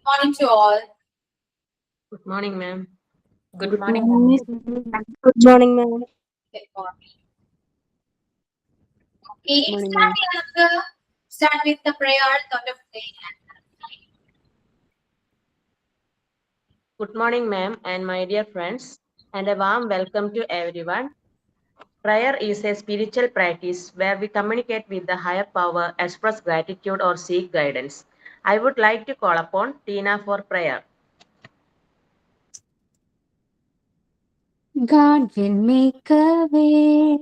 Morning to all. Good morning, ma'am. Good morning, ma'am. Good morning, ma'am. Good morning. Okay, Morning, start with the prayer, thought of day. Good morning, ma'am, and my dear friends, and a warm welcome to everyone. Prayer is a spiritual practice where we communicate with the higher power, express gratitude, or seek guidance. I would like to call upon Tina for prayer. God will make a way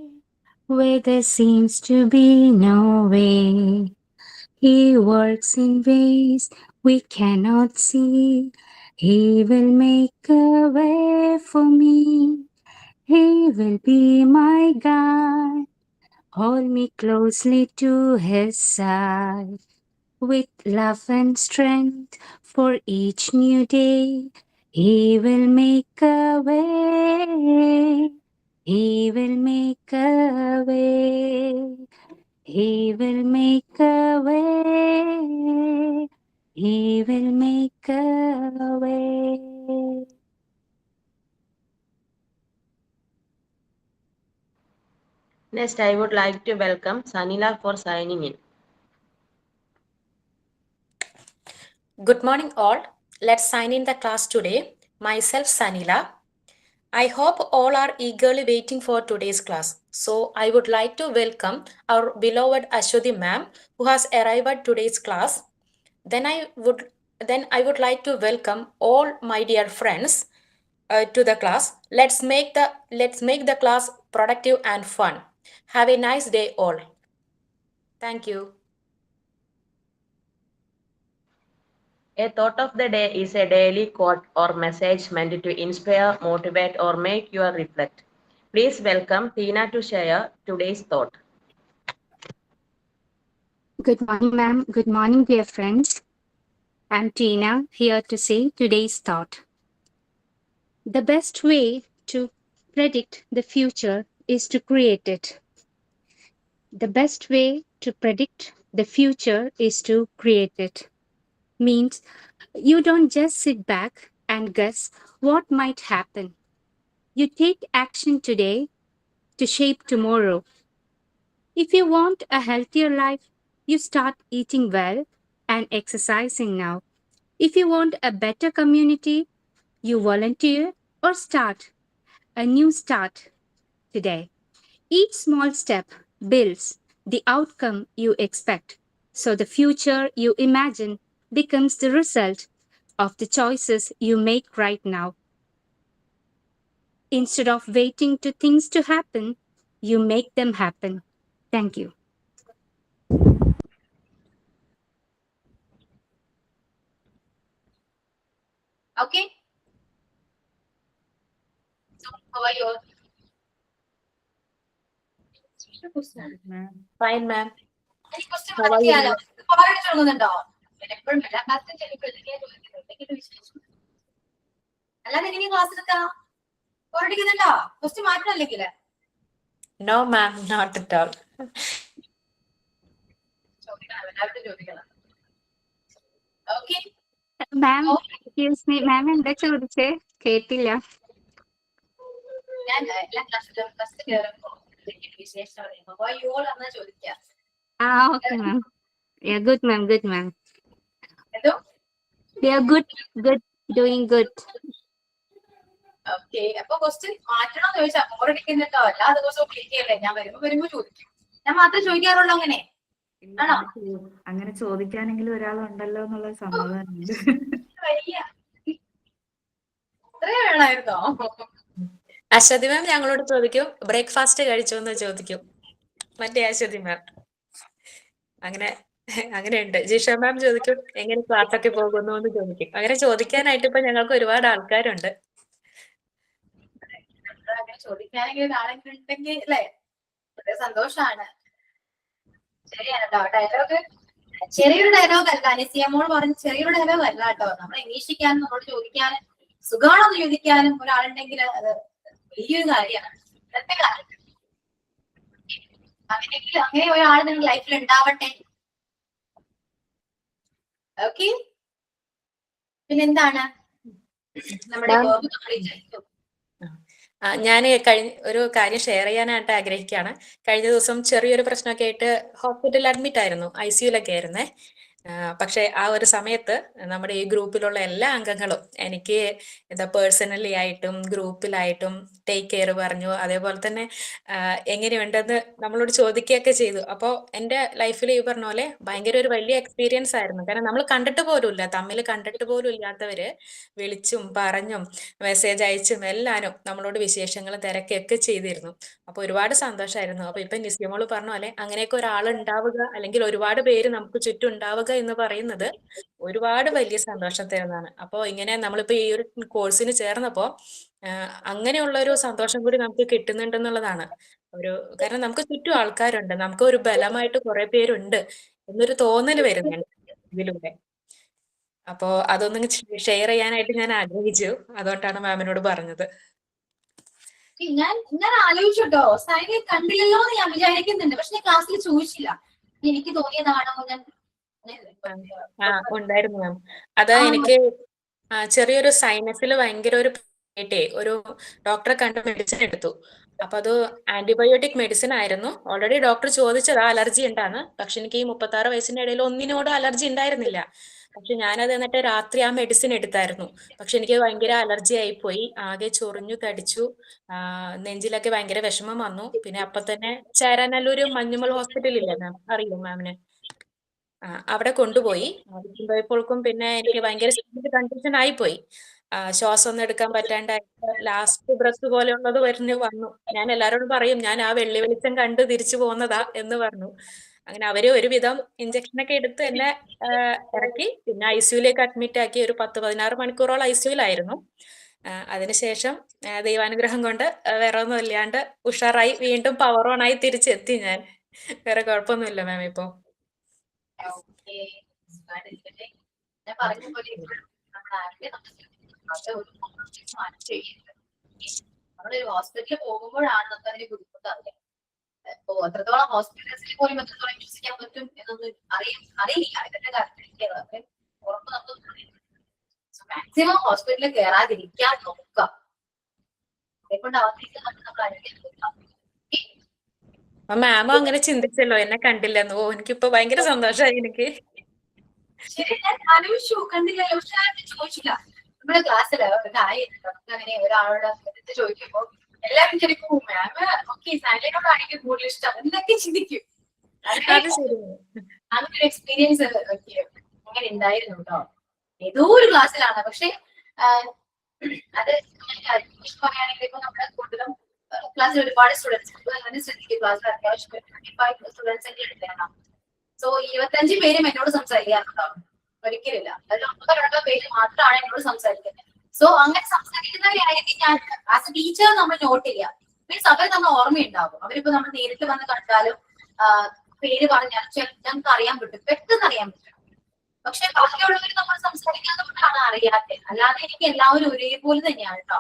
where there seems to be no way. He works in ways we cannot see. He will make a way for me. He will be my guide. Hold me closely to his side. With love and strength for each new day, he will make a way. He will make a way. He will make a way. He will make a way. Next, I would like to welcome Sanila for signing in. Good morning, all. Let's sign in the class today. Myself, Sanila. I hope all are eagerly waiting for today's class. So, I would like to welcome our beloved Ashwati ma'am, who has arrived at today's class. Then I would like to welcome all my dear friends to the class. Let's make the class productive and fun. Have a nice day, all. Thank you. A thought of the day is a daily quote or message meant to inspire, motivate, or make you reflect. Please welcome Tina to share today's thought. Good morning, ma'am. Good morning, dear friends. I'm Tina, here to say today's thought. The best way to predict the future is to create it. The best way to predict the future is to create it. Means you don't just sit back and guess what might happen. You take action today to shape tomorrow. If you want a healthier life, you start eating well and exercising now. If you want a better community, you volunteer or start a new start today. Each small step builds the outcome you expect. So the future you imagine becomes the result of the choices you make right now. Instead of waiting to things to happen, you make them happen. Thank you. Okay. So, how are you all? Fine, ma'am. Any question How are you? തുടങ്ങുന്നുണ്ടോ എപ്പോഴും എല്ലാ ക്ലാസ്സിലും ചെല്ലുമ്പോൾ എന്തൊക്കെയാ ചോദിക്കുന്നത് എന്തൊക്കെയാണ് വിശേഷം അല്ലാതെ എങ്ങനെയാ ക്ലാസ് എടുക്കാം പോരടിക്കുന്നുണ്ടോ ക്വസ്റ്റ്യൻ മാറ്റണല്ലെങ്കിൽ No, ma'am, not at all. ചോദിക്കണം എല്ലാവരും ചോദിക്കണം okay ma'am excuse me ma'am എന്താ ചോദിച്ചേ കേട്ടില്ല ഞാൻ എല്ലാ ക്ലാസ്സിലും ഫസ്റ്റ് കയറുമ്പോ എന്തൊക്കെയാണ് വിശേഷം പറയുമ്പോ യോൾ എന്നാ ചോദിക്കാം okay ma'am good ma'am good ma'am എന്തോ ഗുഡ് ഡൂയിങ് ഗുഡ് ഓക്കെ അപ്പൊ ക്വസ്റ്റ്യൻ മാറ്റണമെന്ന് ചോദിച്ചാൽ ബോറടിക്കുന്നുണ്ടോ എല്ലാ ദിവസവും വിളിക്കുകയല്ലേ ഞാൻ വരുമ്പോ ചോദിക്കും ഞാൻ മാത്രമേ ചോദിക്കാറുള്ളൂ അങ്ങനെ ആണോ അങ്ങനെ ചോദിക്കാനെങ്കിലും ഒരാളുണ്ടല്ലോ എന്നുള്ള സമാധാനമുണ്ട് വയ്യ ഇത്രേ വേണമായിരുന്നോ അശ്വതി മാം ഞങ്ങളോട് ചോദിക്കും ബ്രേക്ക്ഫാസ്റ്റ് കഴിച്ചോ എന്ന് ചോദിക്കും മറ്റേ അശ്വതി മാം അങ്ങനെയുണ്ട് ജിഷ മാം ചോദിക്കും എങ്ങനെ ക്ലാസ് ഒക്കെ പോകുന്നു എന്ന് ചോദിക്കും അങ്ങനെ ചോദിക്കാനായിട്ട് ഇപ്പൊ ഞങ്ങൾക്ക് ഒരുപാട് ആൾക്കാരുണ്ട് അങ്ങനെ ചോദിക്കാനെങ്കിലും ഒരാളെങ്കിലും ഉണ്ടെങ്കിൽ അല്ലേ വളരെ സന്തോഷാണ് ശരിയാണ് കേട്ടോ ഡയലോഗ് ചെറിയൊരു ഡയലോഗ് അല്ല അനിസിയമോൾ പറഞ്ഞ ചെറിയൊരു ഡയലോഗ് അല്ല കേട്ടോ നമ്മൾ അന്വേഷിക്കാനും നമ്മളോട് ചോദിക്കാനും സുഖമാണെന്ന് ചോദിക്കാനും ഒരാളുണ്ടെങ്കിൽ അത് വലിയൊരു കാര്യമാണ് ഇന്നത്തെ കാലത്ത് അങ്ങനെ ഒരാൾ നിങ്ങളുടെ ലൈഫിൽ ഉണ്ടാവട്ടെ ഓക്കെ പിന്നെന്താണ് നമ്മുടെ verb complete ഞാൻ ഒരു കാര്യം ഷെയർ ചെയ്യാനായിട്ട് ആഗ്രഹിക്കുകയാണ്. കഴിഞ്ഞ ദിവസം ചെറിയൊരു പ്രശ്നമൊക്കെ ആയിട്ട് ഹോസ്പിറ്റലിൽ അഡ്മിറ്റ് ആയിരുന്നു, ICUലൊക്കെ ആയിരുന്നേ. പക്ഷെ ആ ഒരു സമയത്ത് നമ്മുടെ ഈ ഗ്രൂപ്പിലുള്ള എല്ലാ അംഗങ്ങളും എനിക്ക് പേഴ്സണലി ആയിട്ടും ഗ്രൂപ്പിലായിട്ടും ടേക്ക് കെയർ പറഞ്ഞു. അതേപോലെ തന്നെ എങ്ങനെയുണ്ടെന്ന് നമ്മളോട് ചോദിക്കുകയൊക്കെ ചെയ്തു. അപ്പോൾ എൻ്റെ ലൈഫിൽ ഈ പറഞ്ഞ പോലെ ഭയങ്കര ഒരു വലിയ എക്സ്പീരിയൻസ് ആയിരുന്നു. കാരണം നമ്മൾ കണ്ടിട്ട് പോലും ഇല്ല, തമ്മിൽ കണ്ടിട്ട് പോലും ഇല്ലാത്തവര് വിളിച്ചും പറഞ്ഞും മെസ്സേജ് അയച്ചും എല്ലാനും നമ്മളോട് വിശേഷങ്ങൾ തിരക്കൊക്കെ ചെയ്തിരുന്നു. അപ്പൊ ഒരുപാട് സന്തോഷമായിരുന്നു. അപ്പൊ ഇപ്പൊ നിസ്യമോള് പറഞ്ഞ പോലെ അങ്ങനെയൊക്കെ ഒരാൾ ഉണ്ടാവുക, അല്ലെങ്കിൽ ഒരുപാട് പേര് നമുക്ക് ചുറ്റും ഉണ്ടാവുക എന്ന് പറയുന്നത് ഒരുപാട് വലിയ സന്തോഷം തരുന്നതാണ്. അപ്പോൾ ഇങ്ങനെ നമ്മളിപ്പോ ഈ ഒരു കോഴ്സിന് ചേർന്നപ്പോ അങ്ങനെയുള്ള ഒരു സന്തോഷം കൂടി നമുക്ക് കിട്ടുന്നുണ്ടെന്നുള്ളതാണ് കാരണം നമുക്ക് ചുറ്റും ആൾക്കാരുണ്ട്, നമുക്ക് ഒരു ബലമായിട്ട് കുറെ പേരുണ്ട് എന്നൊരു തോന്നൽ വരുന്നുണ്ട് ഇതിലൂടെ. അപ്പോ അതൊന്നും ഷെയർ ചെയ്യാനായിട്ട് ഞാൻ ആഗ്രഹിച്ചു, അതുകൊണ്ടാണ് മാമിനോട് പറഞ്ഞത്. ഞാൻ ആലോചിച്ചോട്ടോ, സൈനിയെ കണ്ടില്ലല്ലോ എന്ന് ഞാൻ വിചാരിക്കുന്നുണ്ട്. പക്ഷെ ഞാൻ ക്ലാസ്സിൽ ചോദിച്ചില്ല, എനിക്ക് തോന്നിയതാണോ ഞാൻ. ഉണ്ടായിരുന്നു മാം. അത് എനിക്ക് ചെറിയൊരു സൈനസിൽ ഭയങ്കര ഒരു ഡോക്ടറെ കണ്ട് മെഡിസിൻ എടുത്തു. അപ്പൊ അത് ആന്റിബയോട്ടിക് മെഡിസിൻ ആയിരുന്നു. ഓൾറെഡി ഡോക്ടർ ചോദിച്ചതാ അലർജി ഉണ്ടാന്ന്. പക്ഷെ എനിക്ക് ഈ 36 വയസ്സിന്റെ ഇടയിൽ ഒന്നിനോടും അലർജി ഉണ്ടായിരുന്നില്ല. പക്ഷെ ഞാനത് എന്നിട്ട് രാത്രി ആ മെഡിസിൻ എടുത്തായിരുന്നു. പക്ഷെ എനിക്ക് ഭയങ്കര അലർജി ആയിപ്പോയി, ആകെ ചൊറിഞ്ഞു തടിച്ചു, നെഞ്ചിലൊക്കെ ഭയങ്കര വിഷമം വന്നു. പിന്നെ അപ്പൊ തന്നെ ചേരാനല്ലൂര് മഞ്ഞുമൽ ഹോസ്പിറ്റൽ ഇല്ലേ മാം, അറിയോ മാമിന്? അവിടെ കൊണ്ടുപോയി. കൊണ്ടുപോയപ്പോൾക്കും പിന്നെ എനിക്ക് ഭയങ്കര കണ്ടീഷൻ ആയിപ്പോയി. ശ്വാസം ഒന്നും എടുക്കാൻ പറ്റാണ്ടായിട്ട് ലാസ്റ്റ് ബ്രത്ത് പോലെയുള്ളത് വന്നു. ഞാൻ എല്ലാരോടും പറയും ഞാൻ ആ വെള്ളി വെളിച്ചം കണ്ട് തിരിച്ചു പോകുന്നതാ എന്ന് പറഞ്ഞു. അങ്ങനെ അവര് ഒരുവിധം ഇഞ്ചക്ഷനൊക്കെ എടുത്ത് എന്നെ ഇറക്കി. പിന്നെ ICUലേക്ക് അഡ്മിറ്റ് ആക്കി. ഒരു 10-16 മണിക്കൂറോളം ICUലായിരുന്നു. അതിനുശേഷം ദൈവാനുഗ്രഹം കൊണ്ട് വേറെ ഒന്നും ഇല്ലാണ്ട് ഉഷാറായി, വീണ്ടും പവർ ഓൺ ആയി തിരിച്ചെത്തി ഞാൻ. വേറെ കുഴപ്പമൊന്നുമില്ല മാം ഇപ്പൊ. ഞാൻ പറഞ്ഞ പോലെ നമ്മളൊരു ഹോസ്പിറ്റലിൽ പോകുമ്പോഴാണ് നമുക്ക് അതിന്റെ ബുദ്ധിമുട്ട് അറിയാം. ഇപ്പൊ എത്രത്തോളം ഹോസ്പിറ്റൽസിൽ പോലും എത്രത്തോളം വിശ്വസിക്കാൻ പറ്റും എന്നൊന്നും അറിയില്ല. ഇതിന്റെ കാര്യത്തിൽ ഉറപ്പ് നമുക്ക് മാക്സിമം ഹോസ്പിറ്റലിൽ കയറാതിരിക്കാൻ നോക്കുക. അതേകൊണ്ട് അവർക്ക് നമ്മൾ അനുഭവിക്കാം. മാമ അങ്ങനെ ചിന്തിച്ചല്ലോ, എന്നെ കണ്ടില്ലെന്ന്. എനിക്കിപ്പോ ഭയങ്കര സന്തോഷമായി എനിക്ക്. ശരി, ഞാൻ ആലോചിച്ചു കണ്ടില്ലല്ലോ, പക്ഷെ ആരും ചോദിച്ചില്ല. നമ്മുടെ ക്ലാസ്സില് ഒരു കാര്യം അങ്ങനെ ഒരാളോട് ചോദിക്കുമ്പോ എല്ലാവരും ചിരിക്കും, മാം ഓക്കെ സാനിയോടാണെങ്കിൽ കൂടുതൽ ഇഷ്ടം എന്നൊക്കെ ചിന്തിക്കും. അങ്ങനൊരു എക്സ്പീരിയൻസ് അങ്ങനെ ഉണ്ടായിരുന്നു കേട്ടോ. ഏതോ ഒരു ക്ലാസ്സിലാണ്. പക്ഷെ അത് പറയുകയാണെങ്കിൽ ഇപ്പൊ നമ്മുടെ കൂടുതലും ക്ലാസ്സിൽ ഒരുപാട് സ്റ്റുഡൻസ് അങ്ങനെ ശ്രദ്ധിക്കും. ക്ലാസ്സിൽ അത്യാവശ്യം 25 സ്റ്റുഡൻസ് ഒക്കെ എടുത്തേക്കണം. സോ 25 പേരും എന്നോട് സംസാരിക്കാറുണ്ടോ? ഒരിക്കലില്ല. അതിൽ 1-2 പേര് മാത്രമാണ് എന്നോട് സംസാരിക്കുന്നത്. സോ അങ്ങനെ സംസാരിക്കുന്നവരായിരിക്കും ഞാൻ ആസ് എ ടീച്ചർ നമ്മൾ നോട്ട് ചെയ്യാം. മീൻസ് അവർ നമ്മൾ ഓർമ്മയുണ്ടാവും. അവരിപ്പോ നമ്മൾ നേരിട്ട് വന്ന് കണ്ടാലും പേര് പറഞ്ഞാലും ഞങ്ങൾക്ക് അറിയാൻ പറ്റും, പെട്ടെന്ന് അറിയാൻ പറ്റും. പക്ഷെ ബാക്കിയുള്ളവർ നമ്മൾ സംസാരിക്കുന്നത് കൊണ്ടാണ് അറിയാത്തത്. അല്ലാതെ എനിക്ക് എല്ലാവരും ഒരേപോലെ തന്നെയാണ് കേട്ടോ.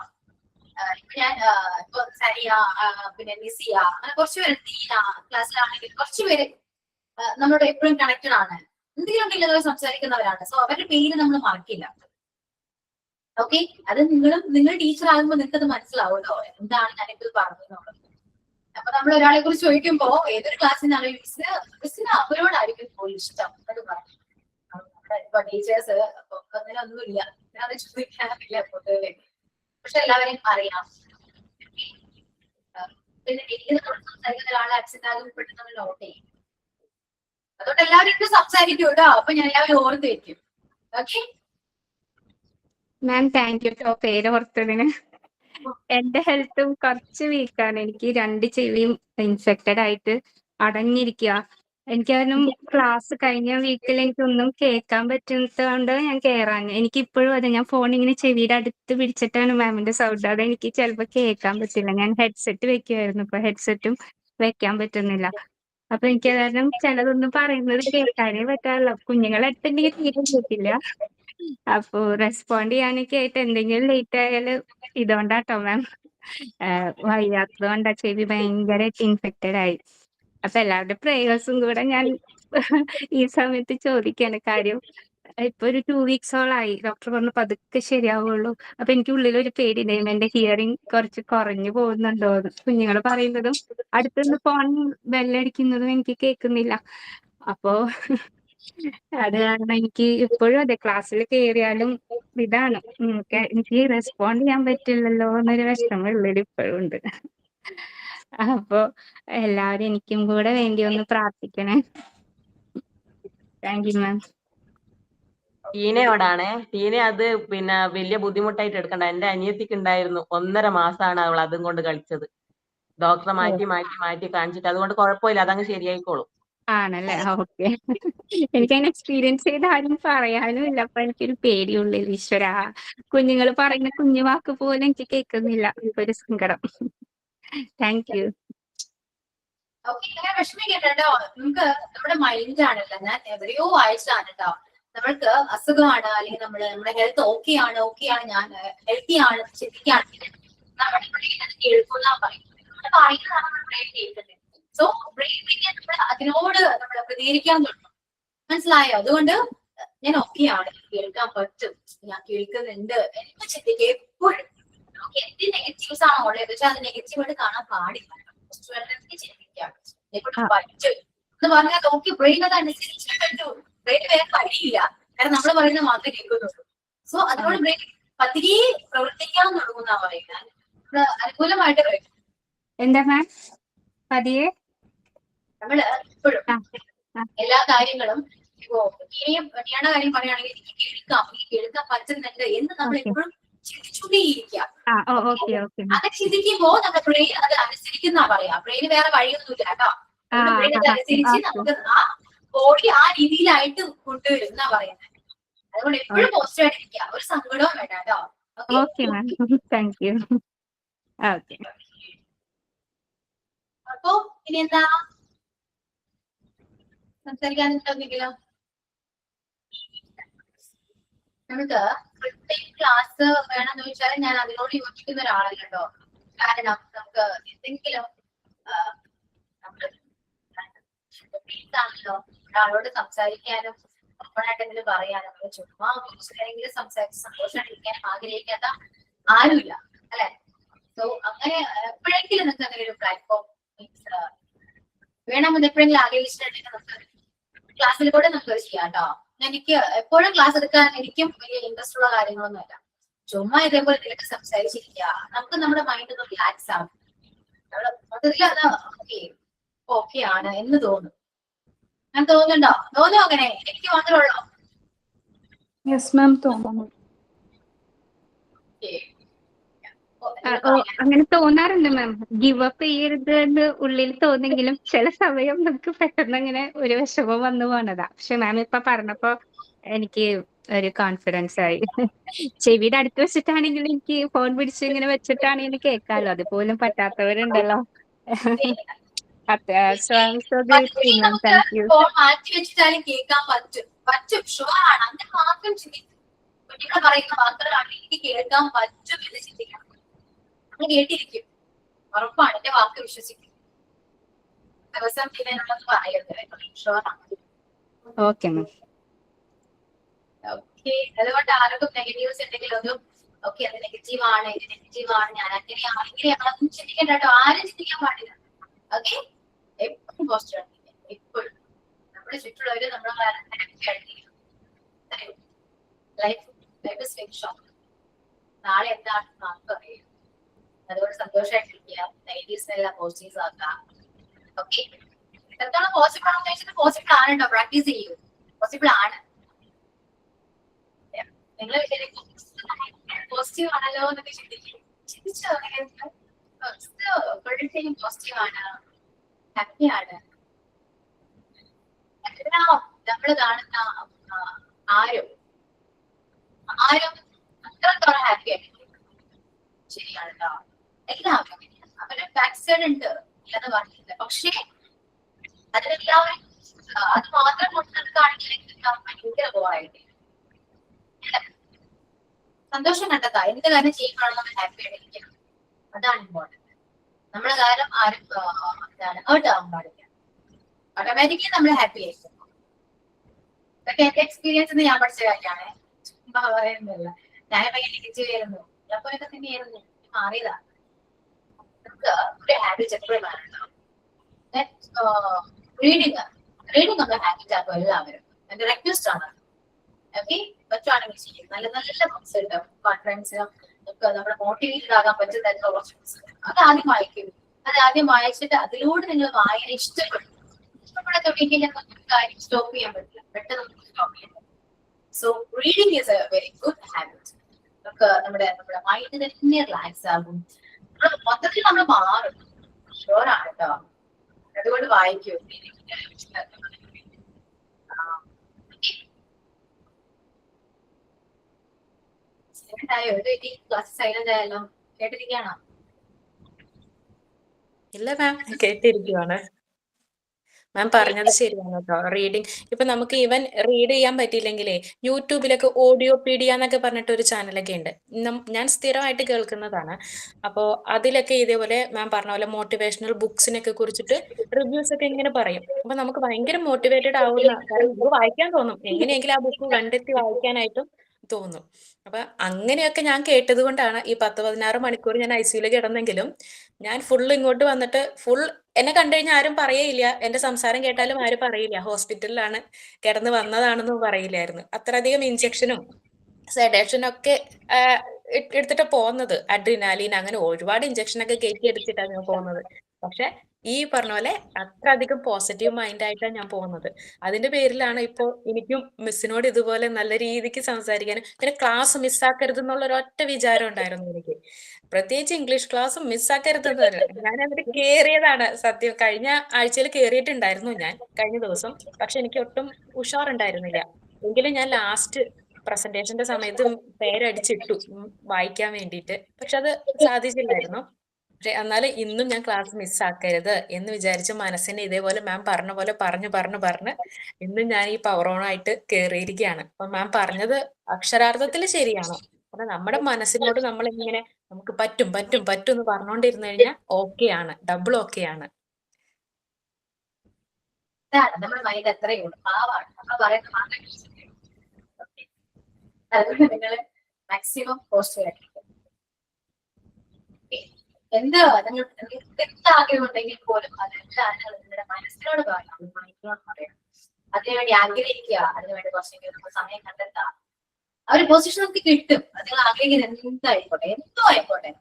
ഇപ്പൊ ഞാൻ ഇപ്പൊ സരിയ, പിന്നെ നിസിയ, അങ്ങനെ കുറച്ചുപേര്, തീന ക്ലാസ്സിലാണെങ്കിൽ കുറച്ചുപേര് നമ്മളോട് എപ്പോഴും കണക്റ്റഡ് ആണ്. എന്തെങ്കിലും ഉണ്ടെങ്കിൽ സംസാരിക്കുന്നവരാണ്. സോ അവരുടെ പേര് നമ്മൾ മറക്കില്ല. ഓക്കെ, അത് നിങ്ങൾ ടീച്ചർ ആകുമ്പോൾ നിങ്ങൾക്ക് അത് മനസ്സിലാവുമല്ലോ എന്താണ് ഞാനിപ്പോൾ പറഞ്ഞത്. അപ്പൊ നമ്മൾ ഒരാളെ കുറിച്ച് ചോദിക്കുമ്പോ ഏതൊരു ക്ലാസ്സിനാണ് മിസ്സിന് അവരോടായിരിക്കും കൂടുതൽ ഇഷ്ടം എന്ന് പറഞ്ഞു. ഇപ്പൊ ടീച്ചേഴ്സ് അങ്ങനെ ഒന്നുമില്ല, അത് ചോദിക്കാറില്ല പൊതുവെ. പക്ഷെ എല്ലാവരെയും അറിയാം. പിന്നെ എനിക്ക് സംസാരിക്കുന്ന ഒരാളെ ആക്സിഡന്റ് ആകും പെട്ടെന്ന് നമ്മൾ നോട്ട് ചെയ്യും. അതുകൊണ്ട് എല്ലാവരും സംസാരിക്കും കേട്ടോ. അപ്പൊ ഞാൻ എല്ലാവരും ഓർത്ത് വെക്കും. ഓക്കെ മാം, താങ്ക് യു കേട്ടോ പേര് ഓർത്തതിന്. എന്റെ ഹെൽത്തും കുറച്ച് വീക്കാണ്. എനിക്ക് 2 ചെവിയും ഇൻഫെക്റ്റഡ് ആയിട്ട് അടഞ്ഞിരിക്കുക. എനിക്ക് കാരണം ക്ലാസ് കഴിഞ്ഞ വീക്കിൽ എനിക്കൊന്നും കേൾക്കാൻ പറ്റുന്നതുകൊണ്ട് ഞാൻ കയറാൻ. എനിക്ക് ഇപ്പോഴും അതെ, ഞാൻ ഫോൺ ഇങ്ങനെ ചെവിയുടെ അടുത്ത് പിടിച്ചിട്ടാണ് മാമിന്റെ സൗണ്ട്. അത് എനിക്ക് ചിലപ്പോൾ കേൾക്കാൻ പറ്റില്ല. ഞാൻ ഹെഡ്സെറ്റ് വെക്കുമായിരുന്നു, ഇപ്പൊ ഹെഡ്സെറ്റും വെക്കാൻ പറ്റുന്നില്ല. അപ്പൊ എനിക്ക് കാരണം ചിലതൊന്നും പറയുന്നത് കേൾക്കാനേ പറ്റാറില്ല. കുഞ്ഞുങ്ങളെ അടുത്തുണ്ടെങ്കിൽ തീരെ കേൾക്കില്ല. അപ്പൊ റെസ്പോണ്ട് ചെയ്യാനൊക്കെ ആയിട്ട് എന്തെങ്കിലും ലേറ്റ് ആയാല് ഇതുകൊണ്ടാട്ടോ മാം. വയ്യാത്തത് കൊണ്ടാ, ചെവി ഭയങ്കരമായിട്ട് ഇൻഫെക്റ്റഡ് ആയി. അപ്പൊ എല്ലാവരുടെ പ്രേയേഴ്സും കൂടെ ഞാൻ ഈ സമയത്ത് ചോദിക്കാണ്. കാര്യം ഇപ്പൊ ഒരു 2 വീക്സോളായി. ഡോക്ടർ പറഞ്ഞു പതുക്കെ ശരിയാവുള്ളൂ. അപ്പൊ എനിക്ക് ഉള്ളിലൊരു പേടിണ്ടായിരുന്നു എന്റെ ഹിയറിംഗ് കുറച്ച് കുറഞ്ഞു പോകുന്നുണ്ടോന്ന്. കുഞ്ഞുങ്ങൾ പറയുന്നതും അടുത്തുനിന്ന് ഫോൺ ബെല്ലടിക്കുന്നതും എനിക്ക് കേൾക്കുന്നില്ല. അപ്പോ അത് കാരണം എനിക്ക് ഇപ്പോഴും അതെ ക്ലാസ്സിൽ കയറിയാലും ഇതാണ് എനിക്ക് റെസ്പോണ്ട് ചെയ്യാൻ പറ്റില്ലല്ലോ എന്നൊരു വിഷമം ഉള്ളിൽ ഇപ്പോഴും ഉണ്ട്. അപ്പൊ എല്ലാവരും എനിക്കും കൂടെ വേണ്ടി ഒന്ന് പ്രാർത്ഥിക്കണേ. Thank you ma'am. ടീനയോടാണ്. ടീന അത് പിന്നെ വലിയ ബുദ്ധിമുട്ടായിട്ട് എടുക്കണ്ട. എന്റെ അനിയത്തിക്ക് ഉണ്ടായിരുന്നു 1.5 മാസമാണ് അവൾ അതും കൊണ്ട് കളിച്ചത്. ഡോക്ടറെ മാറ്റി കാണിച്ചിട്ട്. അതുകൊണ്ട് കുഴപ്പമില്ല, അതങ്ങ് ശരിയായിക്കോളും. ആണല്ലേ? ഓക്കെ. എനിക്കതിന് എക്സ്പീരിയൻസ് ചെയ്ത ആരും പറയാനും ഇല്ല. അപ്പൊ എനിക്കൊരു പേടിയുള്ളിൽ. ഈശ്വരാ, കുഞ്ഞുങ്ങൾ പറയുന്ന കുഞ്ഞു വാക്ക് പോലും എനിക്ക് കേൾക്കുന്നില്ല. ഇപ്പൊ ഒരു സങ്കടം. Thank you. ഓക്കെ, ഇങ്ങനെ വിഷമിക്കട്ടോ. നമുക്ക് നമ്മുടെ മൈൻഡ് ആണല്ലോ, ഞാൻ എവിടെയോ വായിച്ചതാണ് കേട്ടോ. നമ്മൾക്ക് അസുഖമാണ് അല്ലെങ്കിൽ നമ്മുടെ ഹെൽത്ത് ഓക്കെ ആണ്, ഞാൻ ഹെൽത്തി ആണ് ചിന്തിക്കുകയാണെങ്കിൽ നമ്മുടെ ബ്രെയിൻ അത് കേൾക്കുന്ന പറയുന്നത്. നമ്മൾ പറയുന്നതാണ് നമ്മുടെ ബ്രെയിൻ കേൾക്കുന്നത്. സോ ബ്രെയിൻ നമ്മൾ അതിനോട് നമ്മൾ പ്രതികരിക്കാൻ തുടങ്ങും. മനസ്സിലായോ? അതുകൊണ്ട് ഞാൻ ഓക്കെയാണ്, കേൾക്കാൻ പറ്റും, ഞാൻ കേൾക്കുന്നുണ്ട് എന്ന് ചിന്തിക്കുക എപ്പോഴും. നമുക്ക് എന്ത് നെഗറ്റീവ്സ് ആണോ ഉള്ളത് വെച്ചാൽ അത് നെഗറ്റീവായിട്ട് കാണാൻ പാടില്ല. ചിന്തിക്കാം പറ്റും എന്ന് പറഞ്ഞാൽ നോക്കി ബ്രെയിൻ അത് അനുസരിച്ച് പറ്റൂ. ബ്രെയിൻ വേറെ വഴിയില്ല, കാരണം നമ്മൾ പറയുന്നത് മാത്രമേ കേൾക്കുന്നുള്ളൂ. സോ അതുകൊണ്ട് ബ്രെയിൻ പതിയെ പ്രവർത്തിക്കാൻ തുടങ്ങുന്ന പറയുന്നത് അനുകൂലമായിട്ട് വരും. എന്താ മാം? പതിയെ നമ്മള് ഇപ്പോഴും എല്ലാ കാര്യങ്ങളും ഇപ്പോ ടീനയുടെ കാര്യം പറയുകയാണെങ്കിൽ എനിക്ക് കേൾക്കാൻ പറ്റുന്നുണ്ട് എന്ന് നമ്മൾ എപ്പോഴും ചിന്തിച്ചുകൊണ്ടേയിരിക്കാം. അങ്ങനെ ചിന്തിക്കുമ്പോ നമ്മുടെ ബ്രെയിൻ അത് അനുസരിക്കുന്ന പറയാ. ബ്രെയിൻ വേറെ വഴിയൊന്നുമില്ല കേട്ടോ. ബ്രെയിൻ അത് അനുസരിച്ച് നമുക്ക് ആ ബോഡി ആ രീതിയിലായിട്ട് കൊണ്ടുവരും എന്നാ പറയുന്നത്. അതുകൊണ്ട് എപ്പോഴും പോസിറ്റീവ് ആയിട്ടിരിക്കുക, ഒരു സങ്കടവും വേണ്ട കേട്ടോ. Okay ma'am, thank you. Okay, അപ്പോ ഇനി എന്താ സംസാരിക്കാനുണ്ടെങ്കിലോ? നമുക്ക് ക്ലാസ് വേണമെന്ന് ചോദിച്ചാൽ ഞാൻ അതിനോട് യോജിക്കുന്ന ഒരാളല്ലോ. കാരണം നമുക്ക് എന്തെങ്കിലും ആണല്ലോ ഒരാളോട് സംസാരിക്കാനും ഓപ്പണായിട്ടെങ്കിലും പറയാനും നമ്മൾ ചുമ്മാ ആരെങ്കിലും സംസാരിച്ച് സന്തോഷമായിട്ടിരിക്കാനും ആഗ്രഹിക്കാത്ത ആരുമില്ല അല്ലെ? സോ അങ്ങനെ എപ്പോഴെങ്കിലും നിങ്ങൾക്ക് അങ്ങനെ ഒരു പ്ലാറ്റ്ഫോം മീൻസ് വേണമെന്ന് എപ്പോഴെങ്കിലും ആഗ്രഹിച്ചിട്ടുണ്ടെങ്കിൽ നമുക്ക് ക്ലാസ്സിൽ കൂടെ നമുക്ക് ചെയ്യാം കേട്ടോ. എനിക്ക് എപ്പോഴും ക്ലാസ് എടുക്കാൻ എനിക്കും വലിയ ഇൻട്രസ്റ്റ് ഉള്ള കാര്യങ്ങളൊന്നുമല്ല. ചുമ്മാ ഇതേപോലെ ഇതിലൊക്കെ സംസാരിച്ചിരിക്കുക, നമുക്ക് നമ്മുടെ മൈൻഡ് ഒന്ന് റിലാക്സ് ആവും. മൊത്തത്തിൽ അത് ഓക്കെ ആണ് എന്ന് തോന്നും. ഞാൻ തോന്നുന്നുണ്ടോ? തോന്നും അങ്ങനെ? എനിക്ക് മാത്രമേ ഉള്ളൂ? യെസ് മാം, തോന്നുന്നു. അങ്ങനെ തോന്നാറുണ്ട് മാം. ഗിവ് അപ്പ് ചെയ്യരുത് എന്ന് ഉള്ളിൽ തോന്നെങ്കിലും ചില സമയം നമുക്ക് പെട്ടെന്ന് അങ്ങനെ ഒരു വിഷമം വന്നു പോണതാ. പക്ഷെ മാം ഇപ്പൊ പറഞ്ഞപ്പോ എനിക്ക് ഒരു കോൺഫിഡൻസ് ആയി. ചെവിയുടെ അടുത്ത് വെച്ചിട്ടാണെങ്കിൽ എനിക്ക് ഫോൺ പിടിച്ച് ഇങ്ങനെ വെച്ചിട്ടാണെങ്കിൽ കേൾക്കാലോ. അതുപോലും പറ്റാത്തവരുണ്ടല്ലോ. മാറ്റി വെച്ചിട്ടാലും കേൾക്കാൻ പറ്റും ഷുവറാണ്. അങ്ങനെ മാത്രം ചിന്തിക്കും. കുട്ടികൾ പറയുന്ന വാക്കുകളാണ് എനിക്ക് കേൾക്കാൻ പറ്റും എന്ന് ചിന്തിക്കണം. നമ്മൾ കേട്ടിരിക്കും, ഉറപ്പാണ്. എന്റെ വാക്ക് വിശ്വസിക്കും. ദിവസം ഇതിനുള്ളത് പറയരുത്, ഷുവറാണ്. Okay ma'am. ഓക്കെ, അതുകൊണ്ട് ആർക്കും നെഗറ്റീവ്സ് ഉണ്ടെങ്കിൽ ഒന്നും ഓക്കെ അത് നെഗറ്റീവ് ആണ്, ഇത് നെഗറ്റീവ് ആണ്, ഞാൻ അങ്ങനെയാണ് ഇങ്ങനെയാണെന്നും ചിന്തിക്കേണ്ട കേട്ടോ. ആരും ചിന്തിക്കാൻ പാടില്ല. ഓക്കെ, എപ്പോഴും പോസിറ്റീവ് ആയിരിക്കും. എപ്പോഴും നമ്മുടെ ചുറ്റുള്ളവര് നമ്മളെ ഹാപ്പി ആയിരിക്കും. Life is very short. നാളെ എന്താണെന്ന് ആർക്കും അറിയാം. അതുകൊണ്ട് സന്തോഷമായിട്ടിരിക്കുക, നെഗറ്റീവ്സ് എല്ലാം പോസിറ്റീവ്സ് ആക്കാം. ഓക്കെ, എത്രത്തോളം പോസിബിൾ ആണെന്ന് വെച്ചിട്ട് പോസിബിൾ ആണ് കേട്ടോ. പ്രാക്ടീസ് ചെയ്യൂ, പോസിബിൾ ആണ്. നിങ്ങൾ വിചാരിക്കും പോസിറ്റീവ് ആണല്ലോ എന്നൊക്കെ ചിന്തിക്കും. ചിന്തിച്ചോ? പോസിറ്റീവ് ആണ്, ഹാപ്പിയാണ്. എല്ലാം നമ്മൾ കാണുന്ന ആരും അത്രത്തോളം ഹാപ്പി ആയിരിക്കും. ശരിയാണ് കേട്ടോ. എല്ലാവരും അവരുടെ ബാക്ക് സൈഡ് ഉണ്ട് ഇല്ലെന്ന് പറഞ്ഞില്ല. പക്ഷേ അതിലെല്ലാവരും അത് മാത്രം കൊണ്ട് നമുക്കാണെങ്കിൽ ഭയങ്കര ബോറായിട്ട് സന്തോഷം കണ്ടെത്താ. എന്ത് കാര്യം ചെയ്യുമ്പോഴാണ് നമ്മൾ ഹാപ്പി ആയിട്ടിരിക്കണം. അതാണ് ഇമ്പോർട്ടന്റ്. നമ്മളെ കാര്യം ആരും എന്താണ് ഹേർട്ട് ആവാൻ പാടില്ല. ഓട്ടോമാറ്റിക്കലി നമ്മൾ ഹാപ്പി ആയിരിക്കും. ഇതൊക്കെ എന്റെ എക്സ്പീരിയൻസ് ഞാൻ പഠിച്ച കാര്യമാണ്, ചുമ്മാ പറയുന്നില്ല. ഞാൻ തിരിച്ചു വരുന്നു അപ്പോഴൊക്കെ തന്നെയായിരുന്നു, മാറിയതാ. നമുക്ക് ഒരു ഹാബിറ്റ് എപ്പോഴും വേണം. റീഡിങ് ഒന്ന് ഹാബിറ്റ് ആക്കും എല്ലാവരും. എന്റെ റിക്വസ്റ്റ് ആണ്. ഓക്കെ, പറ്റുവാണെങ്കിൽ ചെയ്യും. നല്ല നല്ല ബുക്സ് ഉണ്ട്, കോൺഫിഡൻസിനും ഒക്കെ നമ്മുടെ മോട്ടിവേറ്റഡ് ആകാൻ പറ്റുന്ന കുറച്ച് ബുക്സ്. അത് ആദ്യം വായിക്കും. അത് ആദ്യം വായിച്ചിട്ട് അതിലൂടെ നിങ്ങൾ വായന ഇഷ്ടപ്പെടും. ഇഷ്ടപ്പെടാൻ തുടങ്ങിക്കഴിഞ്ഞാൽ നമുക്ക് കാര്യം സ്റ്റോപ്പ് ചെയ്യാൻ പറ്റില്ല, പെട്ടെന്ന് നമുക്ക് സ്റ്റോപ്പ് ചെയ്യാൻ പറ്റില്ല. So reading is A very good habit. നമുക്ക് നമ്മുടെ മൈൻഡ് തന്നെ റിലാക്സ് ആകും, മൊത്തത്തിൽ നമ്മൾ മാറും. ഷുവറാണ് കേട്ടോ. അതുകൊണ്ട് വായിക്കൂ. ക്ലാസ് സൈലന്റ് ആയാലോ? കേട്ടിരിക്കുകയാണോ? ഇല്ല മാം, കേട്ടിരിക്കുവാണ്. മാം പറഞ്ഞത് ശരിയാണ് കേട്ടോ. റീഡിങ് ഇപ്പൊ നമുക്ക് ഈവൻ റീഡ് ചെയ്യാൻ പറ്റിയില്ലെങ്കിലേ യൂട്യൂബിലൊക്കെ ഓഡിയോപീഡിയ എന്നൊക്കെ പറഞ്ഞിട്ട് ഒരു ചാനലൊക്കെ ഉണ്ട്. ഞാൻ സ്ഥിരമായിട്ട് കേൾക്കുന്നതാണ്. അപ്പോൾ അതിലൊക്കെ ഇതേപോലെ മാം പറഞ്ഞ പോലെ മോട്ടിവേഷണൽ ബുക്സിനൊക്കെ കുറിച്ചിട്ട് റിവ്യൂസ് ഒക്കെ ഇങ്ങനെ പറയും. അപ്പൊ നമുക്ക് ഭയങ്കര മോട്ടിവേറ്റഡ് ആവുന്ന, കാരണം ബുക്ക് വായിക്കാൻ തോന്നും, എങ്ങനെയെങ്കിലും ആ ബുക്ക് കണ്ടെത്തി വായിക്കാനായിട്ടും തോന്നും. അപ്പൊ അങ്ങനെയൊക്കെ ഞാൻ കേട്ടത് കൊണ്ടാണ് ഈ 10-16 മണിക്കൂർ ഞാൻ ICUയിൽ കിടന്നെങ്കിലും ഞാൻ ഫുൾ ഇങ്ങോട്ട് വന്നിട്ട് എന്നെ കണ്ടു കഴിഞ്ഞാൽ ആരും പറയേയില്ല, എന്റെ സംസാരം കേട്ടാലും ആരും പറയില്ല ഹോസ്പിറ്റലിലാണ് കിടന്ന് വന്നതാണെന്നും പറയില്ലായിരുന്നു. അത്രയധികം ഇഞ്ചക്ഷനും സെഡേഷനും ഒക്കെ എടുത്തിട്ട് പോകുന്നത്. അഡ്രിനാലിൻ അങ്ങനെ ഒരുപാട് ഇഞ്ചക്ഷനൊക്കെ കയറ്റി എടുത്തിട്ടാണ് ഞാൻ പോകുന്നത്. പക്ഷെ ഈ പറഞ്ഞ പോലെ അത്രയധികം പോസിറ്റീവ് മൈൻഡായിട്ടാണ് ഞാൻ പോകുന്നത്. അതിന്റെ പേരിലാണ് ഇപ്പോൾ എനിക്കും മിസ്സിനോട് ഇതുപോലെ നല്ല രീതിക്ക് സംസാരിക്കാനും പിന്നെ ക്ലാസ് മിസ്സാക്കരുത് എന്നുള്ള ഒരൊറ്റ വിചാരം ഉണ്ടായിരുന്നു എനിക്ക്. പ്രത്യേകിച്ച് ഇംഗ്ലീഷ് ക്ലാസ് മിസ്സാക്കരുതെന്ന് തന്നെ ഞാൻ അതിന് കയറിയതാണ്. സത്യം കഴിഞ്ഞ ആഴ്ചയിൽ കയറിയിട്ടുണ്ടായിരുന്നു ഞാൻ, കഴിഞ്ഞ ദിവസം. പക്ഷെ എനിക്ക് ഒട്ടും ഉഷാറുണ്ടായിരുന്നില്ല. എങ്കിലും ഞാൻ ലാസ്റ്റ് പ്രസന്റേഷന്റെ സമയത്ത് പേരടിച്ചിട്ടു വായിക്കാൻ വേണ്ടിയിട്ട്. പക്ഷെ അത് സാധിച്ചില്ലായിരുന്നു. പക്ഷെ എന്നാലും ഇന്നും ഞാൻ ക്ലാസ് മിസ്സാക്കരുത് എന്ന് വിചാരിച്ച് മനസ്സിനെ ഇതേപോലെ മാം പറഞ്ഞ പോലെ പറഞ്ഞ് ഇന്നും ഞാൻ ഈ പവർ ഓൺ ആയിട്ട് കയറിയിരിക്കുകയാണ്. അപ്പൊ മാം പറഞ്ഞത് അക്ഷരാർത്ഥത്തിൽ ശരിയാണ്. കാരണം നമ്മുടെ മനസ്സിനോട് നമ്മൾ ഇങ്ങനെ നമുക്ക് പറ്റും എന്ന് പറഞ്ഞുകൊണ്ടിരുന്നു കഴിഞ്ഞാൽ ഓക്കെ ആണ്, ഡബിൾ ഓക്കെ ആണ്. നമ്മുടെ മൈൻഡ് എത്രയും പാവാണ്, നമ്മൾ പറയുന്ന മാത്രം. അതുകൊണ്ട് നിങ്ങൾ മാക്സിമം പോസിറ്റീവ് ആയിരിക്കും. എന്താ നിങ്ങൾ എന്ത് ആഗ്രഹം ഉണ്ടെങ്കിൽ പോലും അതെല്ലാം നിങ്ങളുടെ മനസ്സിനോട് പറയണം, മൈൻഡിനോട് പറയണം. അതിനുവേണ്ടി ആഗ്രഹിക്കുക, അതിനുവേണ്ടി കുറച്ചെങ്കിലും നമ്മൾ സമയം കണ്ടെത്താം. ആ ഒരു പൊസിഷൻ നമുക്ക് കിട്ടും. അത് നിങ്ങൾ ആഗ്രഹിക്കുന്നത് എന്തായിക്കോട്ടെ, എന്തോ ആയിക്കോട്ടെ,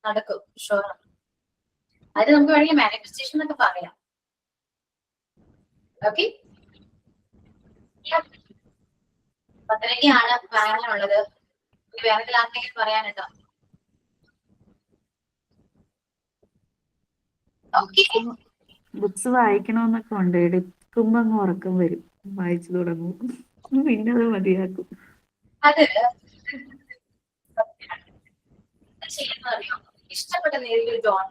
നടക്കും. ഷുവറാണ്. അത് നമുക്ക് വേണമെങ്കിൽ മാനിഫെസ്റ്റേഷൻ എന്നൊക്കെ പറയാം. ഓക്കെ, അത്രയൊക്കെയാണ് പറയാനുള്ളത്. വേറെ ആർക്കെങ്കിലും പറയാനുണ്ടോ? ബുക്സ് വായിക്കണമെന്നൊക്കെ ഉണ്ട്, എടുക്കുമ്പോ അങ്ങ് ഉറക്കം വരും, വായിച്ചു തുടങ്ങും, പിന്നെ അത് മതിയാക്കും. അത് ചെയ്യുന്നറിയോ, ഇഷ്ടപ്പെട്ട നേരിയൊരു ജോൺ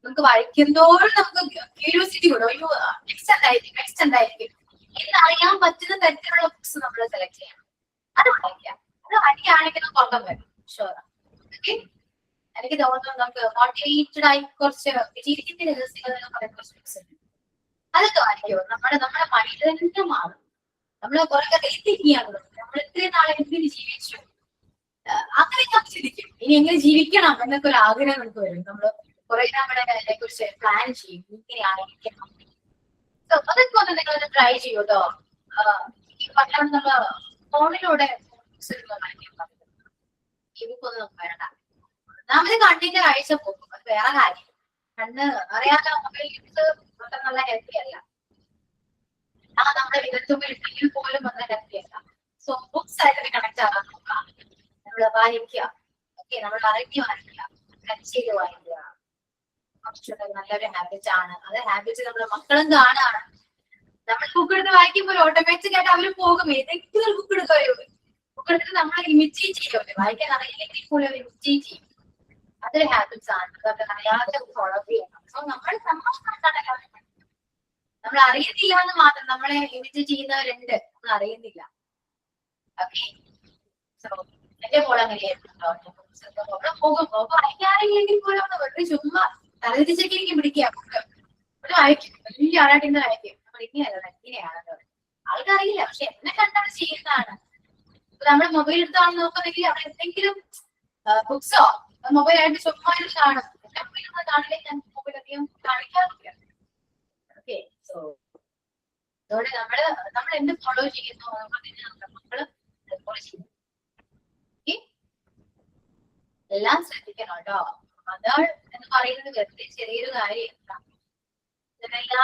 നമുക്ക് വായിക്കുന്നതോടും നമുക്ക് ക്യൂരിയോസിറ്റി കൂടും. അയ്യോ നെക്സ്റ്റ് എന്തായിരിക്കും എന്നറിയാൻ പറ്റുന്ന തരത്തിലുള്ള ബുക്സ് നമ്മൾ സെലക്ട് ചെയ്യണം. അത് വായിക്കാം. അത് വായിക്കുകയാണെങ്കിൽ നമുക്ക് ഉറക്കം വരും. ഷുവറാ. ഓക്കെ, എനിക്ക് തോന്നുന്നു നമുക്ക് മോട്ടിവേറ്റഡ് ആയി കുറച്ച് ജീവിതത്തിന്റെ രഹസ്യങ്ങൾ പറയുന്ന കുറച്ച് ബുക്സ് ഉണ്ട്. അതൊക്കെ വായിക്കുമോ നമ്മുടെ മൈൻഡ് തന്നെ മാറും. നമ്മള് കുറെ റീതിങ്കിയാണ്. നമ്മൾ ഇത്രയും നാളെ എന്തിന് ജീവിച്ചു, അങ്ങനെ ഞാൻ ചിന്തിക്കും ഇനി എങ്ങനെ ജീവിക്കണം എന്നൊക്കെ ഒരു ആഗ്രഹം നമുക്ക് വരും. നമ്മള് കുറെ നമ്മുടെ അതിനെ കുറിച്ച് പ്ലാൻ ചെയ്യും, ഇങ്ങനെ ആയിരിക്കണം. അതൊക്കെ ഒന്ന് നിങ്ങളൊന്ന് ട്രൈ ചെയ്യൂ കേട്ടോ. ഈ പറഞ്ഞ നമ്മള് ഫോണിലൂടെ ഈ ബുക്കൊന്നും നമുക്ക് വേണ്ട. ഒന്നാമത് കണ്ണിന്റെ കാഴ്ച പോകും, അത് വേറെ കാര്യം. കണ്ണ് അറിയാലോ, മൊബൈൽ യൂസ് നല്ല ഹെൽത്തി അല്ല. നമ്മുടെ വിരൽത്തുമ്പിൽ പോലും നല്ല ഹെൽത്തി അല്ല. സോ ബുക്സ് ആയിട്ട് കണക്ട് ആകാൻ നോക്കാം. നമ്മൾ വായിക്കുക. ഓക്കെ, നമ്മൾ അറിഞ്ഞു വായിക്കുക, ചെയ്ത് വായിക്കുക. കുറച്ചുകൂടെ നല്ലൊരു ഹാബിറ്റ് ആണ്. അത് ഹാബിറ്റ് നമ്മുടെ മക്കളും കാണാണ്. നമ്മൾ ബുക്ക് എടുത്ത് വായിക്കുമ്പോൾ ഓട്ടോമാറ്റിക് ആയിട്ട് അവര് പോകും. ഏതെങ്കിലും ഒരു ബുക്ക് എടുക്കുകയോ, ബുക്ക് എടുത്തിട്ട് നമ്മളെ ഇമിറ്റേറ്റ് ചെയ്യുമല്ലോ. വായിക്കാൻ അറിയില്ലെങ്കിൽ പോലും അവർ ഇമിറ്റേറ്റ് ചെയ്യും. അതൊരു ഹാബിറ്റ്സ് ആണ്. അതൊക്കെ അറിയാതെ ഫോളോ ചെയ്യണം. സോ നമ്മൾ അറിയത്തില്ല എന്ന് മാത്രം, നമ്മളെ ഇമിറ്റേറ്റ് ചെയ്യുന്നവരുണ്ട്, നമ്മൾ അറിയുന്നില്ല. ഓക്കെ, സോ എന്റെ മോള് അങ്ങനെയായിരുന്നു. പോകുമ്പോ വായിക്കാറില്ലെങ്കിൽ പോലും വെറുതെ ചുമ്മാ തലതിരിച്ചൊക്കെ പിടിക്കുക. ബുക്ക് ഒരു വായിക്കും, വലിയ ആളായിട്ട് ഇന്ന് വായിക്കും. നമ്മൾ ഇങ്ങനെയല്ല, ഇങ്ങനെയാണെന്ന് പറയും. ആൾക്കറിയില്ല, പക്ഷെ എന്നെ കണ്ടാണ് ചെയ്യുന്നതാണ്. നമ്മൾ മൊബൈൽ എടുത്താണ് നോക്കുന്നെങ്കിൽ അവിടെ എന്തെങ്കിലും ബുക്സോ മൊബൈലായിട്ട് ചുമ്മാ കാണും. എന്റെ മൊബൈൽ കാണില്ലേ, ഞാൻ മൊബൈൽ അധികം കാണിക്കാറില്ല. ഓക്കെ, സോ അതോടെ നമ്മൾ എന്ത് ഫോളോ ചെയ്യുന്നു അതുപോലെ നമ്മുടെ മക്കള് ഫോളോ ചെയ്യുന്നു. എല്ലാം ശ്രദ്ധിക്കണം കേട്ടോ. മദർ എന്ന് പറയുന്നത് വെറുതെ ചെറിയൊരു കാര്യമല്ല. എല്ലാ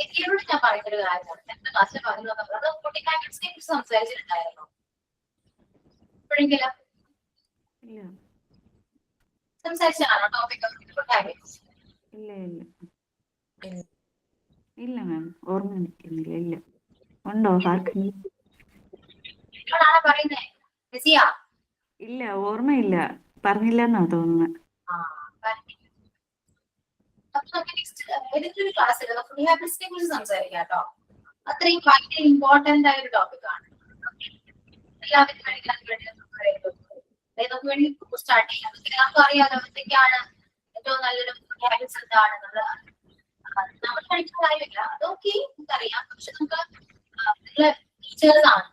ഇതിനോട് ഞാൻ പറയുന്നൊരു കാര്യമാണ്. എന്റെ ക്ലാസ്സിൽ പറഞ്ഞു അത് ഫുഡ് ഹാബിറ്റ്സിനെ കുറിച്ച് സംസാരിച്ചിട്ടുണ്ടായിരുന്നു എപ്പോഴെങ്കിലും? ഇല്ല സംസാരിച്ചാണോ ടോപ്പിക് ഫുഡ് ഹാബിറ്റ്സ്? ഇല്ല ഇല്ല ഇല്ല മാം, ഓർമ്മ നിൽക്കുന്നില്ല. ഇല്ല, ഉണ്ടോ ആർക്കെങ്കിലും? നിങ്ങളാണ് പറയുന്നേ ലിസിയ? ഇല്ല, ഓർമ്മയില്ല, പറഞ്ഞില്ലെന്നാ തോന്നുന്നത്. അപ്പൊ നമുക്ക് നെക്സ്റ്റ് ഏതെങ്കിലും ക്ലാസ്സിൽ ഫുഡ് ഹാബിറ്റ്സിനെ കുറിച്ച് സംസാരിക്കാം കേട്ടോ. അത്രയും ഭയങ്കര ഇമ്പോർട്ടന്റ് ആയ ഒരു ടോപ്പിക് ആണ്. എല്ലാവരും നമുക്ക് വേണ്ടി സ്റ്റാർട്ട് ചെയ്യാം. നമുക്ക് അറിയാലോ എന്തൊക്കെയാണ് ഏറ്റവും നല്ലൊരു ഹാബിറ്റ്സ് എന്താണ്. നമ്മൾ പഠിക്കുന്ന കാര്യമില്ല, അതൊക്കെ നമുക്കറിയാം. പക്ഷെ നമുക്ക് നിങ്ങള് ടീച്ചേഴ്സ് ആണ്,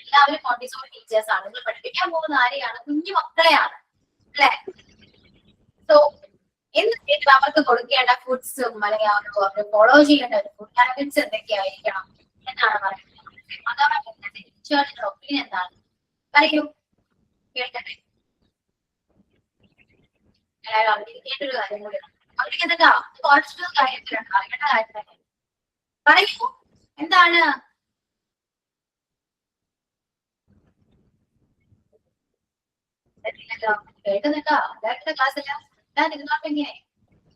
എല്ലാവരും മോണ്ടിസോറി ടീച്ചേഴ്സ് ആണ്. നിങ്ങൾ പഠിപ്പിക്കാൻ പോകുന്ന ആരെയാണ്? കുഞ്ഞു മക്കളെയാണ് അല്ലെ? സോ എന്തൊക്കെ അവർക്ക് കൊടുക്കേണ്ട ഫുഡ്സും അല്ലെങ്കിൽ അവർക്ക് ഫോളോ ചെയ്യേണ്ട ഫുഡ് ഹാബിറ്റ്സ് എന്തൊക്കെയായിരിക്കണം എന്നാണ് പറയുന്നത്. അതാണ് ടീച്ചേഴ്സിന്റെ ഒപ്പീനിയൻ എന്താണ്? പറയൂ, കേൾക്കട്ടെ. എല്ലാവരും അറിഞ്ഞിരിക്കേണ്ട ഒരു കാര്യം കൂടിയാണ്. അവർക്ക് എന്തൊക്കെ കുറച്ച് കാര്യത്തിലുണ്ട്, അറിയേണ്ട കാര്യം തന്നെ. പറയൂ, എന്താണ്? കേൾക്കുന്നുണ്ടോ? എല്ലാവരുടെ ക്ലാസ്സില്ല നിന്നോട്ട് എങ്ങനെ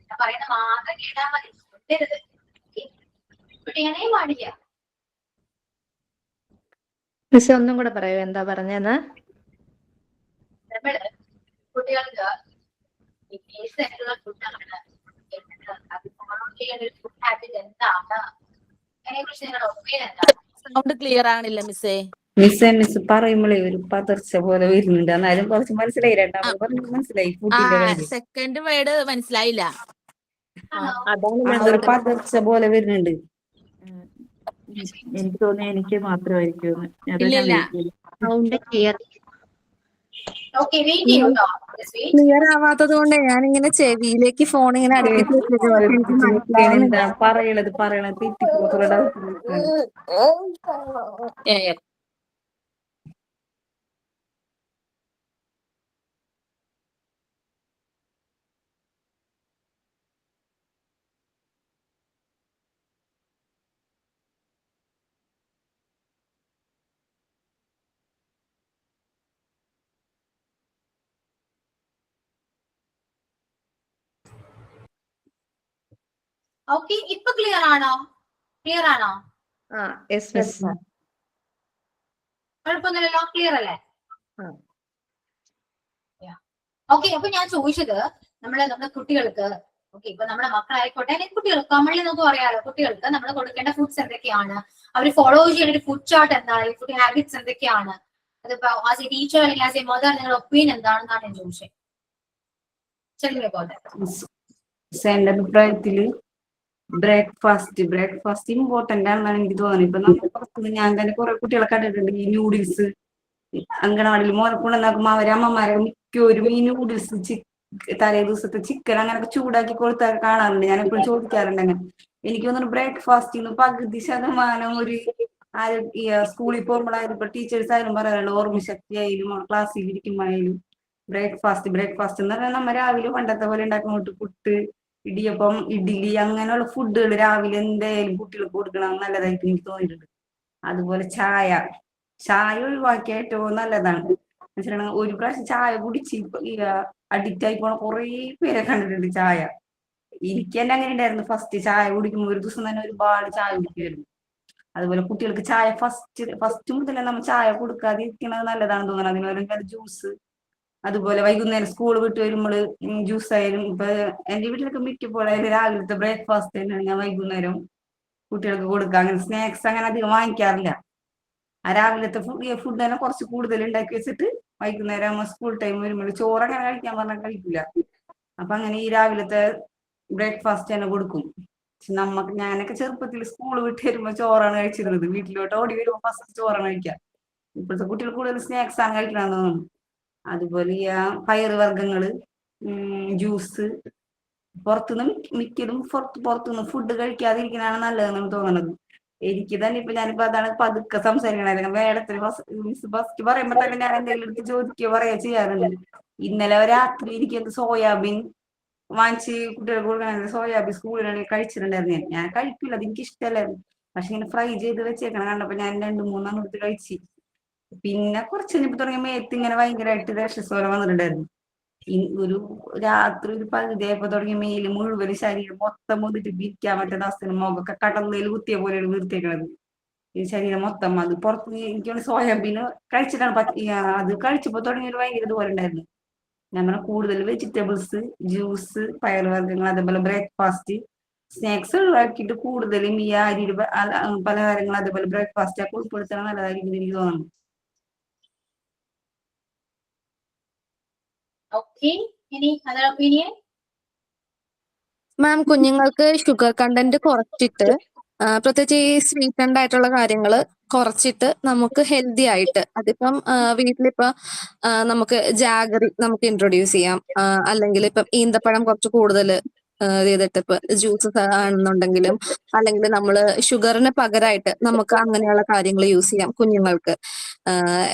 ഞാൻ പറയുന്ന മാത്രം കേട്ടാൽ മതി, വിട്ടരുത്. വിട്ടിയാനേ പാടില്ല. മിസ് ഒന്നും കൂടെ പറയൂ, എന്താ പറഞ്ഞെന്ന്? നമ്മള് കുട്ടികൾക്ക് ഫുഡാണ് അത് ഫോളോ ചെയ്യേണ്ട ഒരു ഫുഡ് ഹാബിറ്റ് എന്താണ്, അതിനെ കുറിച്ച് നിങ്ങളുടെ ഒപ്പീനിയൻ എന്താണ്? സൗണ്ട് ക്ലിയർ ആണില്ല മിസ്സേ. മിസ് പറയുമ്പോഴേ ഒരു പതർച്ച പോലെ വരുന്നുണ്ട്. എന്നാലും കുറച്ച് മനസ്സിലായി, രണ്ടാമത് പറഞ്ഞു മനസ്സിലായി. ഫുഡിന്റെ കാര്യം സെക്കൻഡ് വേർഡ് മനസ്സിലായില്ല. ഒരു പതർച്ച പോലെ വരുന്നുണ്ട്. എനിക്ക് തോന്നുന്നു എനിക്ക് മാത്രമായിരിക്കും. ഇല്ലില്ല. Sound clear. ഓക്കെ, വെയിറ്റ് ചെയ്യൂ കേട്ടോ. ക്ലിയർ ആവാത്തത് കൊണ്ട് ഞാനിങ്ങനെ ചെവിയിലേക്ക് ഫോൺ ഇങ്ങനെ അടുപ്പിച്ച് എന്താ പറയണത് തെറ്റിപ്പോകുന്ന ഓക്കെ, ഇപ്പൊ ക്ലിയർ ആണോ? ക്ലിയർ ആണോ? കുഴപ്പമൊന്നുമില്ലല്ലോ, ക്ലിയർ അല്ലേ? ഓക്കെ, അപ്പൊ ഞാൻ ചോദിച്ചത് നമ്മുടെ കുട്ടികൾക്ക്, ഓക്കെ ഇപ്പൊ നമ്മുടെ മക്കളായിക്കോട്ടെ അല്ലെങ്കിൽ കുട്ടികൾക്ക് കമ്മളി നമുക്ക് പറയാലോ, കുട്ടികൾക്ക് നമ്മൾ കൊടുക്കേണ്ട ഫുഡ്സ് എന്തൊക്കെയാണ്, അവർ ഫോളോ ചെയ്യേണ്ട ഒരു ഫുഡ് ചാർട്ട് എന്താണ്, ഫുഡ് ഹാബിറ്റ്സ് എന്തൊക്കെയാണ്, അതിപ്പോ ആസ് എ ടീച്ചർ അല്ലെങ്കിൽ ആസ് എ മദർ നിങ്ങളുടെ ഒപ്പീനിയൻ എന്താണെന്നാണ് ഞാൻ ചോദിച്ചത്. ചെറിയ പോലെ എന്റെ അഭിപ്രായത്തില് ബ്രേക്ക്ഫാസ്റ്റ് ഇമ്പോർട്ടന്റ് ആണെന്നാണ് എനിക്ക് തോന്നുന്നത്. ഇപ്പൊ നമ്മൾ പുറത്തുനിന്ന് ഞാൻ തന്നെ കുറെ കുട്ടികളെ കണ്ടിട്ടുണ്ട് ഈ നൂഡിൽസ് അങ്കണവാടിയിൽ മോനക്കൊണ്ടുവന്നാക്കുമ്പോ അവരെ അമ്മമാരെ മിക്കവരും ഈ നൂഡിൽസ് തലേ ദിവസത്തെ ചിക്കൻ അങ്ങനെയൊക്കെ ചൂടാക്കി കൊടുത്താൽ കാണാറുണ്ട്. ഞാൻ എപ്പോഴും ചോദിക്കാറുണ്ട് അങ്ങനെ. എനിക്ക് തോന്നുന്നു ബ്രേക്ക്ഫാസ്റ്റിന്ന് പകുതി ശതമാനം ഒരു സ്കൂളിൽ പോകുമ്പോഴായാലും ഇപ്പൊ ടീച്ചേഴ്സ് ആയാലും പറയാറുണ്ട്, ഓർമ്മശക്തി ആയാലും ക്ലാസ്സിൽ ഇരിക്കുമ്പോഴായാലും ബ്രേക്ക്ഫാസ്റ്റ് എന്ന് പറഞ്ഞാൽ നമ്മ രാവിലെ പണ്ടത്തെ പോലെ ഉണ്ടാക്കുന്നോട്ട് പുട്ട്, ഇടിയപ്പം, ഇഡ്ഡലി അങ്ങനെയുള്ള ഫുഡുകൾ രാവിലെ എന്തായാലും കുട്ടികൾക്ക് കൊടുക്കണം, നല്ലതായിട്ട് എനിക്ക് തോന്നിയിട്ടുണ്ട്. അതുപോലെ ചായ ഒഴിവാക്കിയ ഏറ്റവും നല്ലതാണ്. ഒരു പ്രാവശ്യം ചായ കുടിച്ച് അഡിക്റ്റ് ആയി പോണ കുറേ പേരെ കണ്ടിട്ടുണ്ട് ചായ. എനിക്ക് തന്നെ അങ്ങനെ ഉണ്ടായിരുന്നു. ഫസ്റ്റ് ചായ കുടിക്കുമ്പോൾ ഒരു ദിവസം തന്നെ ഒരുപാട് ചായ കുടിക്കുമായിരുന്നു. അതുപോലെ കുട്ടികൾക്ക് ചായ ഫസ്റ്റ് മുതലേ നമ്മൾ ചായ കൊടുക്കാതെ ഇരിക്കണത് നല്ലതാണെന്ന് തോന്നണം. അതിന് ജ്യൂസ്, അതുപോലെ വൈകുന്നേരം സ്കൂൾ വിട്ട് വരുമ്പോൾ ജ്യൂസ് ആയാലും. ഇപ്പൊ എന്റെ വീട്ടിലൊക്കെ മിക്കപ്പോഴായാലും രാവിലത്തെ ബ്രേക്ക്ഫാസ്റ്റ് തന്നെയാണ് ഞാൻ വൈകുന്നേരം കുട്ടികൾക്ക് കൊടുക്കുക. അങ്ങനെ സ്നാക്സ് അങ്ങനെ അധികം വാങ്ങിക്കാറില്ല. ആ രാവിലത്തെ ഫുഡ് തന്നെ കുറച്ച് കൂടുതൽ ഉണ്ടാക്കി വെച്ചിട്ട് വൈകുന്നേരം സ്കൂൾ ടൈം വരുമ്പോൾ ചോറ് അങ്ങനെ കഴിക്കാൻ പറഞ്ഞാൽ കഴിക്കില്ല. അപ്പൊ അങ്ങനെ ഈ രാവിലത്തെ ബ്രേക്ക്ഫാസ്റ്റ് തന്നെ കൊടുക്കും. ഞാനൊക്കെ ചെറുപ്പത്തിൽ സ്കൂൾ വിട്ട് വരുമ്പോ ചോറാണ് കഴിച്ചിരുന്നത്. വീട്ടിലോട്ട് ഓടി വരുമ്പോ ഫസ്റ്റ് ചോറാണ് കഴിക്കുക. ഇപ്പോഴത്തെ കുട്ടികൾ കൂടുതൽ സ്നാക്സ് ആണ് കഴിക്കണമെന്ന് തോന്നുന്നു. അതുപോലെ ഈ പയറ് വർഗ്ഗങ്ങള്, ജ്യൂസ്, പുറത്തുനിന്ന് മിക്കതും പുറത്തുനിന്ന് ഫുഡ് കഴിക്കാതിരിക്കണതാണ് നല്ലതെന്നാണ് തോന്നുന്നത്. എനിക്ക് തന്നെ ഞാനിപ്പോ അതാണ് പതുക്കെ സംസാരിക്കണത്. മേഡത്തിന് ഫസ്റ്റ് പറയുമ്പോ തന്നെ ഞാൻ എന്തെങ്കിലും എടുത്ത് ചോദിക്കുകയോ പറയാ ചെയ്യാറുണ്ട്. ഇന്നലെ രാത്രി എനിക്ക് സോയാബീൻ വാങ്ങിച്ച് കുട്ടികൾക്ക് കൊടുക്കണ സോയാബീൻ സ്കൂളിലാണെങ്കിൽ കഴിച്ചിട്ടുണ്ടായിരുന്നു. ഞാൻ കഴിക്കില്ല, അത് എനിക്ക് ഇഷ്ടമല്ലായിരുന്നു. പക്ഷെ ഇങ്ങനെ ഫ്രൈ ചെയ്ത് വെച്ചേക്കണം കണ്ടപ്പോ ഞാൻ 2-3 എടുത്ത് കഴിച്ച്. പിന്നെ കുറച്ച് കഴിഞ്ഞപ്പോ തുടങ്ങിയ മേത്ത് ഇങ്ങനെ ഭയങ്കരമായിട്ട് രക്ഷസ്വരം വന്നിട്ടുണ്ടായിരുന്നു. ഒരു രാത്രി ഒരു പകുതിയായപ്പോ തുടങ്ങിയ മേല് മുഴുവൻ ശരീരം മൊത്തം മുതിട്ട് ഇരിക്കാൻ പറ്റുന്ന അവസ്ഥ, മുഖമൊക്കെ കടന്നയിൽ കുത്തിയ പോലെയാണ് വീർത്തേക്കണത്. ഈ ശരീരം മൊത്തം അത് പുറത്ത് എനിക്ക് സോയാബീൻ കഴിച്ചിട്ടാണ് അത് കഴിച്ചപ്പോ തുടങ്ങിയൊരു ഭയങ്കര ഇതുപോലെ ഉണ്ടായിരുന്നു. നമ്മൾ കൂടുതൽ വെജിറ്റബിൾസ്, ജ്യൂസ്, പയറുവർഗ്ഗങ്ങൾ, അതേപോലെ ബ്രേക്ക്ഫാസ്റ്റ്, സ്നാക്സ് ഒഴിവാക്കിയിട്ട് കൂടുതലും ഈ അരി പലഹാരങ്ങൾ അതേപോലെ ബ്രേക്ക്ഫാസ്റ്റ് ഒക്കെ ഉൾപ്പെടുത്തണം നല്ലതായിരിക്കും എനിക്ക് തോന്നുന്നു. ഓക്കെ, ഇനി അതർ ഒപ്പീനിയൻ? മാം, കുഞ്ഞുങ്ങൾക്ക് ഷുഗർ കണ്ടന്റ് കുറച്ചിട്ട് പ്രത്യേകിച്ച് ഈ സ്വീറ്റൻഡ് ആയിട്ടുള്ള കാര്യങ്ങൾ കുറച്ചിട്ട് നമുക്ക് ഹെൽത്തി ആയിട്ട്, അതിപ്പം വീട്ടിലിപ്പോ നമുക്ക് ജാഗറി നമുക്ക് ഇൻട്രൊഡ്യൂസ് ചെയ്യാം. അല്ലെങ്കിൽ ഇപ്പം ഈന്തപ്പഴം കുറച്ച് കൂടുതൽ ചെയ്തിട്ട് ഇപ്പൊ ജ്യൂസസ് ആണെന്നുണ്ടെങ്കിലും, അല്ലെങ്കിൽ നമ്മൾ ഷുഗറിന് പകരമായിട്ട് നമുക്ക് അങ്ങനെയുള്ള കാര്യങ്ങൾ യൂസ് ചെയ്യാം കുഞ്ഞുങ്ങൾക്ക്.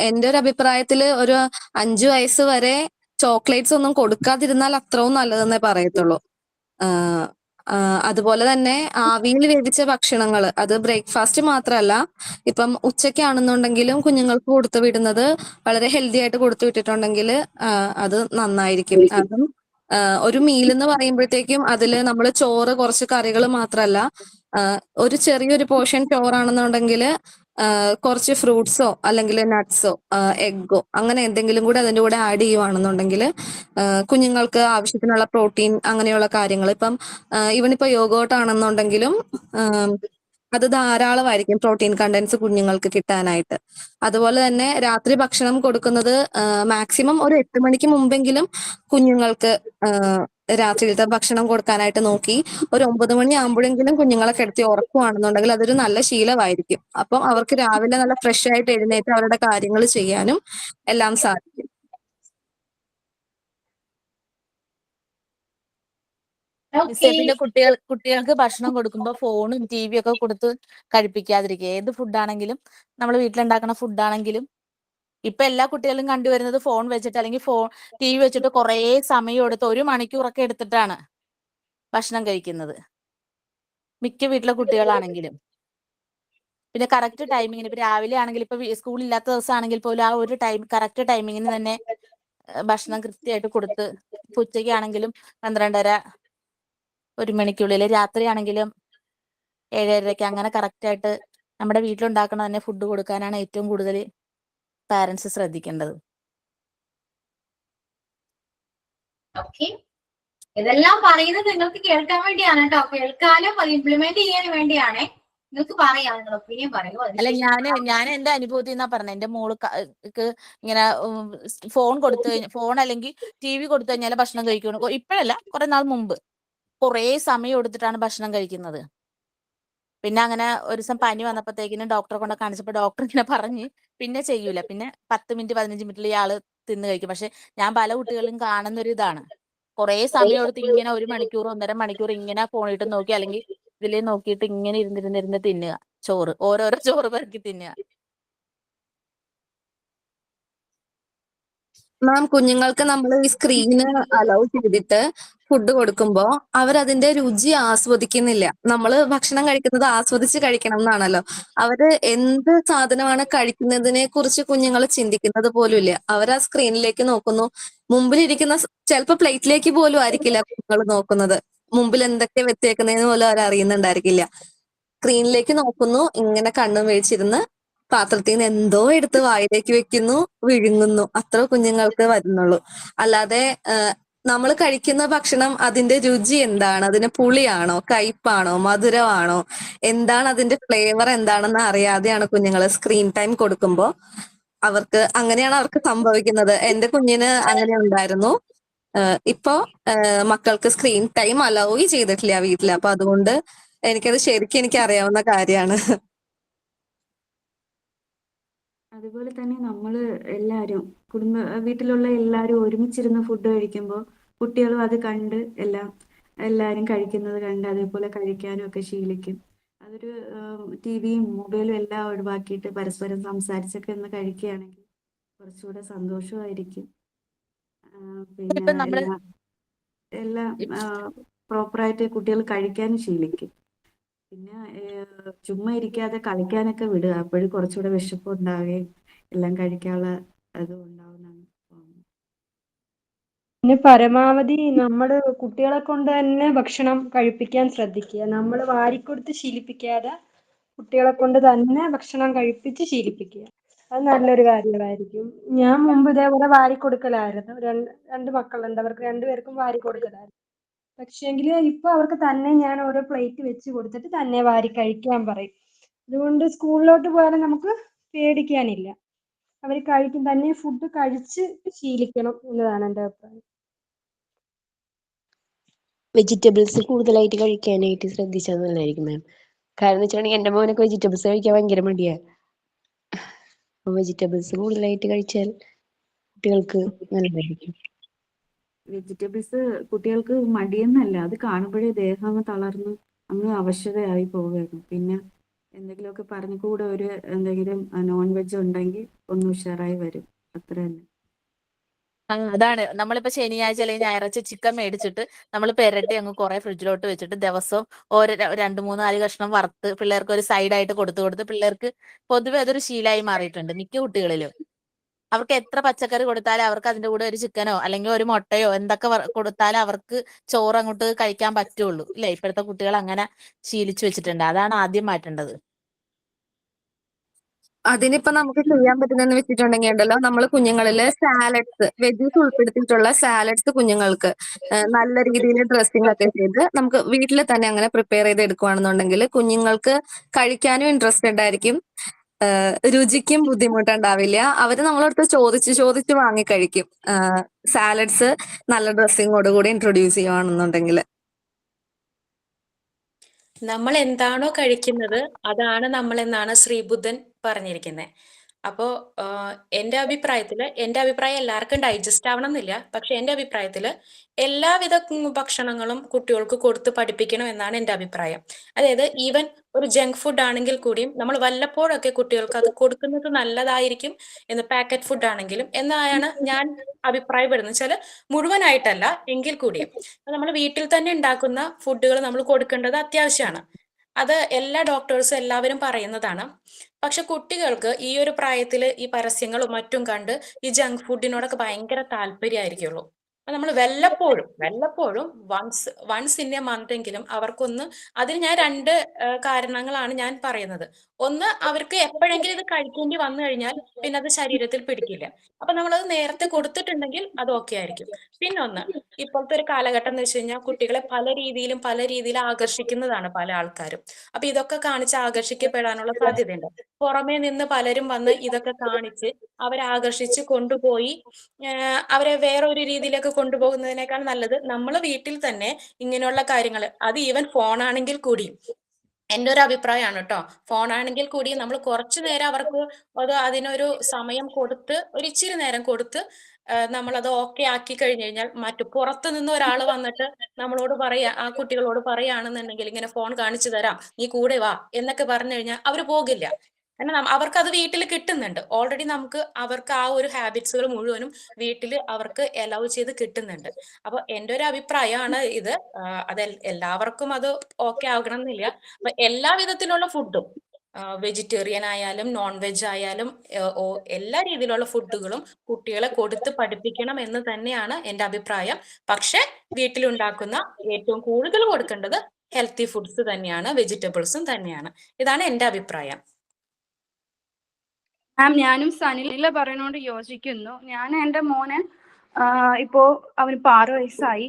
എൻ്റെ ഒരു അഭിപ്രായത്തിൽ ഒരു 5 വയസ്സ് വരെ ചോക്ലേറ്റ്സ് ഒന്നും കൊടുക്കാതിരുന്നാൽ അത്രയും നല്ലതെന്നേ പറയത്തുള്ളൂ. അതുപോലെ തന്നെ ആവിയിൽ വേവിച്ച ഭക്ഷണങ്ങൾ, അത് ബ്രേക്ക്ഫാസ്റ്റ് മാത്രമല്ല, ഇപ്പം ഉച്ചയ്ക്കാണെന്നുണ്ടെങ്കിലും കുഞ്ഞുങ്ങൾക്ക് കൊടുത്തു വിടുന്നത് വളരെ ഹെൽത്തി ആയിട്ട് കൊടുത്തു വിട്ടിട്ടുണ്ടെങ്കിൽ അത് നന്നായിരിക്കും. അതും ഒരു മീൽ എന്ന് പറയുമ്പോഴത്തേക്കും അതിൽ നമ്മൾ ചോറ്, കുറച്ച് കറികൾ മാത്രമല്ല, ഒരു ചെറിയൊരു പോർഷൻ ചോറാണെന്നുണ്ടെങ്കിൽ കുറച്ച് ഫ്രൂട്ട്സോ അല്ലെങ്കിൽ നട്ട്സോ എഗ്ഗോ അങ്ങനെ എന്തെങ്കിലും കൂടെ അതിൻ്റെ കൂടെ ആഡ് ചെയ്യുവാണെന്നുണ്ടെങ്കിൽ കുഞ്ഞുങ്ങൾക്ക് ആവശ്യത്തിനുള്ള പ്രോട്ടീൻ അങ്ങനെയുള്ള കാര്യങ്ങൾ, ഇപ്പം ഇവനിപ്പോ യോഗോട്ട് ആണെന്നുണ്ടെങ്കിലും അത് ധാരാളമായിരിക്കും പ്രോട്ടീൻ കണ്ടന്റ്സ് കുഞ്ഞുങ്ങൾക്ക് കിട്ടാനായിട്ട്. അതുപോലെ തന്നെ രാത്രി ഭക്ഷണം കൊടുക്കുന്നത് മാക്സിമം ഒരു 8 മണിക്ക് മുമ്പെങ്കിലും കുഞ്ഞുങ്ങൾക്ക് രാത്രിയിലത്തെ ഭക്ഷണം കൊടുക്കാനായിട്ട് നോക്കി ഒരു 9 മണി ആകുമ്പോഴെങ്കിലും കുഞ്ഞുങ്ങളെ കിടത്തി ഉറക്കുവാണെന്നുണ്ടെങ്കിൽ അതൊരു നല്ല ശീലമായിരിക്കും. അപ്പം അവർക്ക് രാവിലെ നല്ല ഫ്രഷ് ആയിട്ട് എഴുന്നേറ്റ് അവരുടെ കാര്യങ്ങൾ ചെയ്യാനും എല്ലാം സാധിക്കും. പിന്നെ കുട്ടികൾക്ക് ഭക്ഷണം കൊടുക്കുമ്പോൾ ഫോണും TV ഒക്കെ കൊടുത്ത് കഴിപ്പിക്കാതിരിക്കുക. ഏത് ഫുഡാണെങ്കിലും, നമ്മൾ വീട്ടിലുണ്ടാക്കുന്ന ഫുഡാണെങ്കിലും, ഇപ്പൊ എല്ലാ കുട്ടികളും കണ്ടുവരുന്നത് ഫോൺ വെച്ചിട്ട് അല്ലെങ്കിൽ TV വെച്ചിട്ട് കുറേ സമയം എടുത്ത് 1 മണിക്കൂറൊക്കെ എടുത്തിട്ടാണ് ഭക്ഷണം കഴിക്കുന്നത്, മിക്ക വീട്ടിലെ കുട്ടികളാണെങ്കിലും. പിന്നെ കറക്റ്റ് ടൈമിങ്ങിന്, ഇപ്പൊ രാവിലെ ആണെങ്കിൽ, ഇപ്പൊ സ്കൂളില്ലാത്ത ദിവസമാണെങ്കിൽ പോലും ആ ഒരു കറക്റ്റ് ടൈമിങ്ങിന് തന്നെ ഭക്ഷണം കൃത്യമായിട്ട് കൊടുത്ത്, ഇപ്പൊ ഉച്ചയ്ക്കാണെങ്കിലും 12:30 1 മണിക്കുള്ളിൽ, രാത്രിയാണെങ്കിലും 7:30 അങ്ങനെ കറക്റ്റായിട്ട് നമ്മുടെ വീട്ടിലുണ്ടാക്കണ തന്നെ ഫുഡ് കൊടുക്കാനാണ് ഏറ്റവും കൂടുതൽ പാരന്റ്സ് ശ്രദ്ധിക്കേണ്ടത്. ഓക്കെ, ഇതെല്ലാം പറയുന്നത് നിങ്ങൾക്ക് കേൾക്കാൻ വേണ്ടിയാണ് കേട്ടോ. കേൾക്കാനും അത് ഇംപ്ലിമെന്റ് ചെയ്യാൻ വേണ്ടിയാണേ. നിങ്ങൾക്ക് പറയാം, നിങ്ങൾ ഒപ്പീനിയൻ പറയൂ. അല്ല, ഞാൻ എന്റെ അനുഭവത്തിൽ നിന്നാ പറഞ്ഞത്. എന്റെ മോൾക്ക് ഇങ്ങനെ ഫോൺ അല്ലെങ്കിൽ TV കൊടുത്തു കഴിഞ്ഞാൽ ഭക്ഷണം കഴിക്കണം. ഇപ്പോഴല്ല, കുറെ നാൾ മുമ്പ് കുറേ സമയം എടുത്തിട്ടാണ് ഭക്ഷണം കഴിക്കുന്നത്. പിന്നെ അങ്ങനെ ഒരു ദിവസം പനി വന്നപ്പോഴത്തേക്കിനും ഡോക്ടറെ കൊണ്ട് കാണിച്ചപ്പോൾ ഡോക്ടർ ഇങ്ങനെ പറഞ്ഞ് പിന്നെ ചെയ്യൂല, പിന്നെ 10 മിനിറ്റ് 15 മിനിറ്റിൽ ഇയാള് തിന്ന് കഴിക്കും. പക്ഷെ ഞാൻ പല കുട്ടികളും കാണുന്നൊരു ഇതാണ്, കുറേ സമയം എടുത്ത് ഇങ്ങനെ 1 മണിക്കൂർ 1.5 മണിക്കൂർ ഇങ്ങനെ ഫോണിട്ട് നോക്കി അല്ലെങ്കിൽ ഇതിലേ നോക്കിയിട്ട് ഇങ്ങനെ ഇരുന്നിരുന്നിരുന്ന് തിന്നുക, ഓരോരോ ചോറ് പെറുക്കി തിന്നുക. മാം, കുഞ്ഞുങ്ങൾക്ക് നമ്മൾ ഈ സ്ക്രീന് അലൗ ചെയ്തിട്ട് ഫുഡ് കൊടുക്കുമ്പോൾ അവരതിന്റെ രുചി ആസ്വദിക്കുന്നില്ല. നമ്മൾ ഭക്ഷണം കഴിക്കുന്നത് ആസ്വദിച്ച് കഴിക്കണം എന്നാണല്ലോ. അവര് എന്ത് സാധനമാണ് കഴിക്കുന്നതിനെ കുറിച്ച് കുഞ്ഞുങ്ങൾ ചിന്തിക്കുന്നത് പോലും ഇല്ല. അവർ ആ സ്ക്രീനിലേക്ക് നോക്കുന്നു. മുമ്പിലിരിക്കുന്ന ചിലപ്പോൾ പ്ലേറ്റിലേക്ക് പോലും ആയിരിക്കില്ല കുഞ്ഞുങ്ങൾ നോക്കുന്നത്. മുമ്പിൽ എന്തൊക്കെ വെച്ചേക്കുന്നതെന്ന് പോലും അവർ അറിയുന്നുണ്ടായിരിക്കില്ല. സ്ക്രീനിലേക്ക് നോക്കുന്നു, ഇങ്ങനെ കണ്ണും വീഴ്ചിരുന്ന് പാത്രത്തിൽ നിന്ന് എന്തോ എടുത്ത് വായിലേക്ക് വെക്കുന്നു, വിഴുങ്ങുന്നു. അത്ര കുഞ്ഞുങ്ങൾക്ക് വരുന്നുള്ളൂ. അല്ലാതെ നമ്മൾ കഴിക്കുന്ന ഭക്ഷണം അതിന്റെ രുചി എന്താണ്, അതിന് പുളിയാണോ, കയ്പാണോ, മധുരമാണോ, എന്താണ് അതിന്റെ ഫ്ലേവർ എന്താണെന്ന് അറിയാതെയാണ് കുഞ്ഞുങ്ങൾ സ്ക്രീൻ ടൈം കൊടുക്കുമ്പോൾ അങ്ങനെയാണ് അവർക്ക് സംഭവിക്കുന്നത്. എന്റെ കുഞ്ഞിന് അങ്ങനെ ഉണ്ടായിരുന്നു. ഇപ്പോ മക്കൾക്ക് സ്ക്രീൻ ടൈം അലൗ ചെയ്തിട്ടില്ല വീട്ടില്. അപ്പൊ അതുകൊണ്ട് എനിക്കത് ശരിക്കും എനിക്ക് അറിയാവുന്ന കാര്യമാണ്. അതുപോലെ തന്നെ നമ്മൾ എല്ലാവരും വീട്ടിലുള്ള എല്ലാവരും ഒരുമിച്ചിരുന്ന് ഫുഡ് കഴിക്കുമ്പോൾ കുട്ടികളും അത് കണ്ട് എല്ലാവരും കഴിക്കുന്നത് കണ്ട് അതേപോലെ കഴിക്കാനും ഒക്കെ ശീലിക്കും. അതൊരു ടിവിയും മൊബൈലും എല്ലാം ഒഴിവാക്കിയിട്ട് പരസ്പരം സംസാരിച്ചൊക്കെ ഒന്ന് കഴിക്കുകയാണെങ്കിൽ കുറച്ചുകൂടെ സന്തോഷമായിരിക്കും. പിന്നെ ഇപ്പൊ നമ്മള് എല്ലാം പ്രോപ്പറായിട്ട് കുട്ടികൾ കഴിക്കാനും ശീലിക്കും. പിന്നെ ചുമ്മാ ഇരിക്കാതെ കളിക്കാനൊക്കെ വിടുക. അപ്പോഴും കുറച്ചുകൂടെ വിശപ്പ് ഉണ്ടാവുകയും എല്ലാം കഴിക്കാനുള്ള അത് ഉണ്ടാവുന്നതാണ് തോന്നുന്നത്. പിന്നെ പരമാവധി നമ്മൾ കുട്ടികളെ കൊണ്ട് തന്നെ ഭക്ഷണം കഴിപ്പിക്കാൻ ശ്രദ്ധിക്കുക. നമ്മൾ വാരിക്കൊടുത്ത് ശീലിപ്പിക്കാതെ കുട്ടികളെ കൊണ്ട് തന്നെ ഭക്ഷണം കഴിപ്പിച്ച് ശീലിപ്പിക്കുക. അത് നല്ലൊരു കാര്യമായിരിക്കും. ഞാൻ മുമ്പ് ഇതേപോലെ വാരിക്കൊടുക്കലായിരുന്നു. രണ്ട് മക്കളുണ്ട്, അവർക്ക് രണ്ടുപേർക്കും വാരിക്കൊടുക്കലായിരുന്നു. പക്ഷേങ്കിൽ ഇപ്പൊ അവർക്ക് തന്നെ ഞാൻ ഓരോ പ്ലേറ്റ് വെച്ച് കൊടുത്തിട്ട് തന്നെ വാരി കഴിക്കാൻ പറയും. അതുകൊണ്ട് സ്കൂളിലോട്ട് പോയാലും നമുക്ക് പേടിക്കാനില്ല. അവർ കഴിക്കും, തന്നെ ഫുഡ് കഴിച്ച് ശീലിക്കണം എന്നതാണ് എൻ്റെ അഭിപ്രായം. വെജിറ്റബിൾസ് കൂടുതലായിട്ട് കഴിക്കാനായിട്ട് ശ്രദ്ധിച്ചാൽ നല്ലതായിരിക്കും മാം. കാരണം വെച്ചിട്ടുണ്ടെങ്കിൽ എൻ്റെ മോനൊക്കെ വെജിറ്റബിൾസ് കഴിക്കാൻ ഭയങ്കര മടിയാണ്. വെജിറ്റബിൾസ് കൂടുതലായിട്ട് കഴിച്ചാൽ കുട്ടികൾക്ക് നല്ലതായിരിക്കും. വെജിറ്റബിൾസ് കുട്ടികൾക്ക് മടിയെന്നല്ല, അത് കാണുമ്പോഴേ ദേഹം അങ്ങ് തളർന്ന് അങ്ങ് അവശതയായി പോവുകയായിരുന്നു. പിന്നെ എന്തെങ്കിലുമൊക്കെ പറഞ്ഞ് കൂടെ എന്തെങ്കിലും നോൺ വെജ് ഉണ്ടെങ്കിൽ ഒന്ന് ഉഷാറായി വരും. അത്ര തന്നെ. അതാണ് നമ്മളിപ്പോ ശനിയാഴ്ച അല്ലെങ്കിൽ ഞായറാഴ്ച ചിക്കൻ മേടിച്ചിട്ട് നമ്മൾ പെരട്ടി അങ്ങ് കുറെ ഫ്രിഡ്ജിലോട്ട് വെച്ചിട്ട് ദിവസവും ഓരോ 2-3-4 കഷ്ണം വറുത്ത് പിള്ളേർക്ക് ഒരു സൈഡായിട്ട് കൊടുത്ത് പിള്ളേർക്ക് പൊതുവെ അതൊരു ശീലമായി മാറിയിട്ടുണ്ട് മിക്ക കുട്ടികളിലും. അവർക്ക് എത്ര പച്ചക്കറി കൊടുത്താലും അവർക്ക് അതിന്റെ കൂടെ ഒരു ചിക്കനോ അല്ലെങ്കിൽ ഒരു മുട്ടയോ എന്തൊക്കെ കൊടുത്താലും അവർക്ക് ചോറ് അങ്ങോട്ട് കഴിക്കാൻ പറ്റുള്ളൂ. ഇല്ലേ? ഇപ്പോഴത്തെ കുട്ടികൾ അങ്ങനെ ശീലിച്ചു വെച്ചിട്ടുണ്ട്. അതാണ് ആദ്യം മാറ്റേണ്ടത്. അതിനിപ്പോ നമുക്ക് ചെയ്യാൻ പറ്റുന്നതെന്ന് വെച്ചിട്ടുണ്ടെങ്കിൽ ഉണ്ടല്ലോ, നമ്മൾ കുഞ്ഞുങ്ങളില് സാലഡ്സ്, വെജീസ് ഉൾപ്പെടുത്തിയിട്ടുള്ള സാലഡ്സ് കുഞ്ഞുങ്ങൾക്ക് നല്ല രീതിയിൽ ഡ്രസ്സിംഗ് ഒക്കെ ചെയ്ത് നമുക്ക് വീട്ടിൽ തന്നെ അങ്ങനെ പ്രിപ്പയർ ചെയ്ത് എടുക്കുകയാണെന്നുണ്ടെങ്കിൽ കുഞ്ഞുങ്ങൾക്ക് കഴിക്കാനും ഇൻട്രസ്റ്റഡ് ആയിരിക്കും, രുചിക്കും ബുദ്ധിമുട്ടുണ്ടാവില്ല. അവര് നമ്മളടുത്ത് ചോദിച്ച് വാങ്ങി കഴിക്കും. സാലഡ്സ് നല്ല ഡ്രസ്സിങ്ങോട് കൂടി ഇൻട്രൊഡ്യൂസ് ചെയ്യുകയാണെന്നുണ്ടെങ്കിൽ. നമ്മൾ എന്താണോ കഴിക്കുന്നത് അതാണ് നമ്മൾ എന്നാണ് ശ്രീബുദ്ധൻ പറഞ്ഞിരിക്കുന്നത്. അപ്പോൾ എൻ്റെ അഭിപ്രായം എല്ലാവർക്കും ഡൈജസ്റ്റ് ആവണം എന്നില്ല. പക്ഷെ എൻ്റെ അഭിപ്രായത്തിൽ എല്ലാവിധ ഭക്ഷണങ്ങളും കുട്ടികൾക്ക് കൊടുത്ത് പഠിപ്പിക്കണം എന്നാണ് എൻ്റെ അഭിപ്രായം. അതായത് ഈവൻ ഒരു ജങ്ക് ഫുഡ് ആണെങ്കിൽ കൂടിയും നമ്മൾ വല്ലപ്പോഴൊക്കെ കുട്ടികൾക്ക് അത് കൊടുക്കുന്നത് നല്ലതായിരിക്കും എന്ന്, പാക്കറ്റ് ഫുഡ് ആണെങ്കിലും എന്നാണ് ഞാൻ അഭിപ്രായപ്പെടുന്നത്. വെച്ചാൽ മുഴുവനായിട്ടല്ല എങ്കിൽ കൂടിയും നമ്മൾ വീട്ടിൽ തന്നെ ഉണ്ടാക്കുന്ന ഫുഡുകൾ നമ്മൾ കൊടുക്കേണ്ടത് അത്യാവശ്യമാണ്. അത് എല്ലാ ഡോക്ടേഴ്സും എല്ലാവരും പറയുന്നതാണ്. പക്ഷെ കുട്ടികൾക്ക് ഈ ഒരു പ്രായത്തിൽ ഈ പരസ്യങ്ങളും മറ്റും കണ്ട് ഈ ജങ്ക് ഫുഡിനോടൊക്കെ ഭയങ്കര താല്പര്യമായിരിക്കുള്ളൂ. അപ്പൊ നമ്മൾ വല്ലപ്പോഴും വൺസ് ഇൻ എ മന്ത് എങ്കിലും അവർക്കൊന്ന്, അതിന് ഞാൻ 2 കാരണങ്ങളാണ് ഞാൻ പറയുന്നത്. ഒന്ന്, അവർക്ക് എപ്പോഴെങ്കിലും ഇത് കഴിക്കേണ്ടി വന്നു കഴിഞ്ഞാൽ പിന്നെ അത് ശരീരത്തിൽ പിടിക്കില്ല. അപ്പൊ നമ്മളത് നേരത്തെ കൊടുത്തിട്ടുണ്ടെങ്കിൽ അത് ഓക്കെ ആയിരിക്കും. പിന്നൊന്ന്, ഇപ്പോഴത്തെ ഒരു കാലഘട്ടം എന്ന് വെച്ച് കഴിഞ്ഞാൽ കുട്ടികളെ പല രീതിയിൽ ആകർഷിക്കുന്നതാണ് പല ആൾക്കാരും. അപ്പൊ ഇതൊക്കെ കാണിച്ച് ആകർഷിക്കപ്പെടാനുള്ള സാധ്യതയുണ്ട്. പുറമേ നിന്ന് പലരും വന്ന് ഇതൊക്കെ കാണിച്ച് അവരെ ആകർഷിച്ച് കൊണ്ടുപോയി അവരെ വേറൊരു രീതിയിലേക്ക് കൊണ്ടുപോകുന്നതിനേക്കാൾ നല്ലത് നമ്മൾ വീട്ടിൽ തന്നെ ഇങ്ങനെയുള്ള കാര്യങ്ങൾ, അത് ഈവൻ ഫോണാണെങ്കിൽ കൂടി, എൻ്റെ ഒരു അഭിപ്രായമാണ് കേട്ടോ, ഫോണാണെങ്കിൽ കൂടി നമ്മൾ കുറച്ചു നേരം അവർക്ക് അതിനൊരു സമയം കൊടുത്ത് ഒരു ഇച്ചിരി നേരം കൊടുത്ത് നമ്മളത് ഓക്കെ ആക്കി കഴിഞ്ഞു കഴിഞ്ഞാൽ പുറത്തു നിന്ന് ഒരാൾ വന്നിട്ട് നമ്മളോട് ആ കുട്ടികളോട് പറയുകയാണെന്നുണ്ടെങ്കിൽ ഇങ്ങനെ ഫോൺ കാണിച്ചു തരാം, നീ കൂടെ വാ എന്നൊക്കെ പറഞ്ഞു കഴിഞ്ഞാൽ അവർ പോകില്ല. കാരണം അവർക്ക് അത് വീട്ടിൽ കിട്ടുന്നുണ്ട് ഓൾറെഡി. അവർക്ക് ആ ഒരു ഹാബിറ്റ്സുകൾ മുഴുവനും വീട്ടിൽ അവർക്ക് അലൗ ചെയ്ത് കിട്ടുന്നുണ്ട്. അപ്പൊ എൻ്റെ ഒരു അഭിപ്രായമാണ് ഇത്. അത് എല്ലാവർക്കും അത് ഓക്കെ ആകണം എന്നില്ല. അപ്പൊ എല്ലാ വിധത്തിലുള്ള ഫുഡും, വെജിറ്റേറിയൻ ആയാലും നോൺ വെജ് ആയാലും എല്ലാ രീതിയിലുള്ള ഫുഡുകളും കുട്ടികളെ കൊടുത്ത് പഠിപ്പിക്കണം എന്ന് തന്നെയാണ് എൻ്റെ അഭിപ്രായം. പക്ഷെ വീട്ടിലുണ്ടാക്കുന്ന ഏറ്റവും കൂടുതൽ കൊടുക്കേണ്ടത് ഹെൽത്തി ഫുഡ്സ് തന്നെയാണ്, വെജിറ്റബിൾസും തന്നെയാണ്. ഇതാണ് എൻ്റെ അഭിപ്രായം. മാം, ഞാനും സനില പറയുന്നോണ്ട് യോജിക്കുന്നു. ഞാൻ എൻ്റെ മോനെ ഇപ്പോ അവനിപ്പോ 6 വയസ്സായി.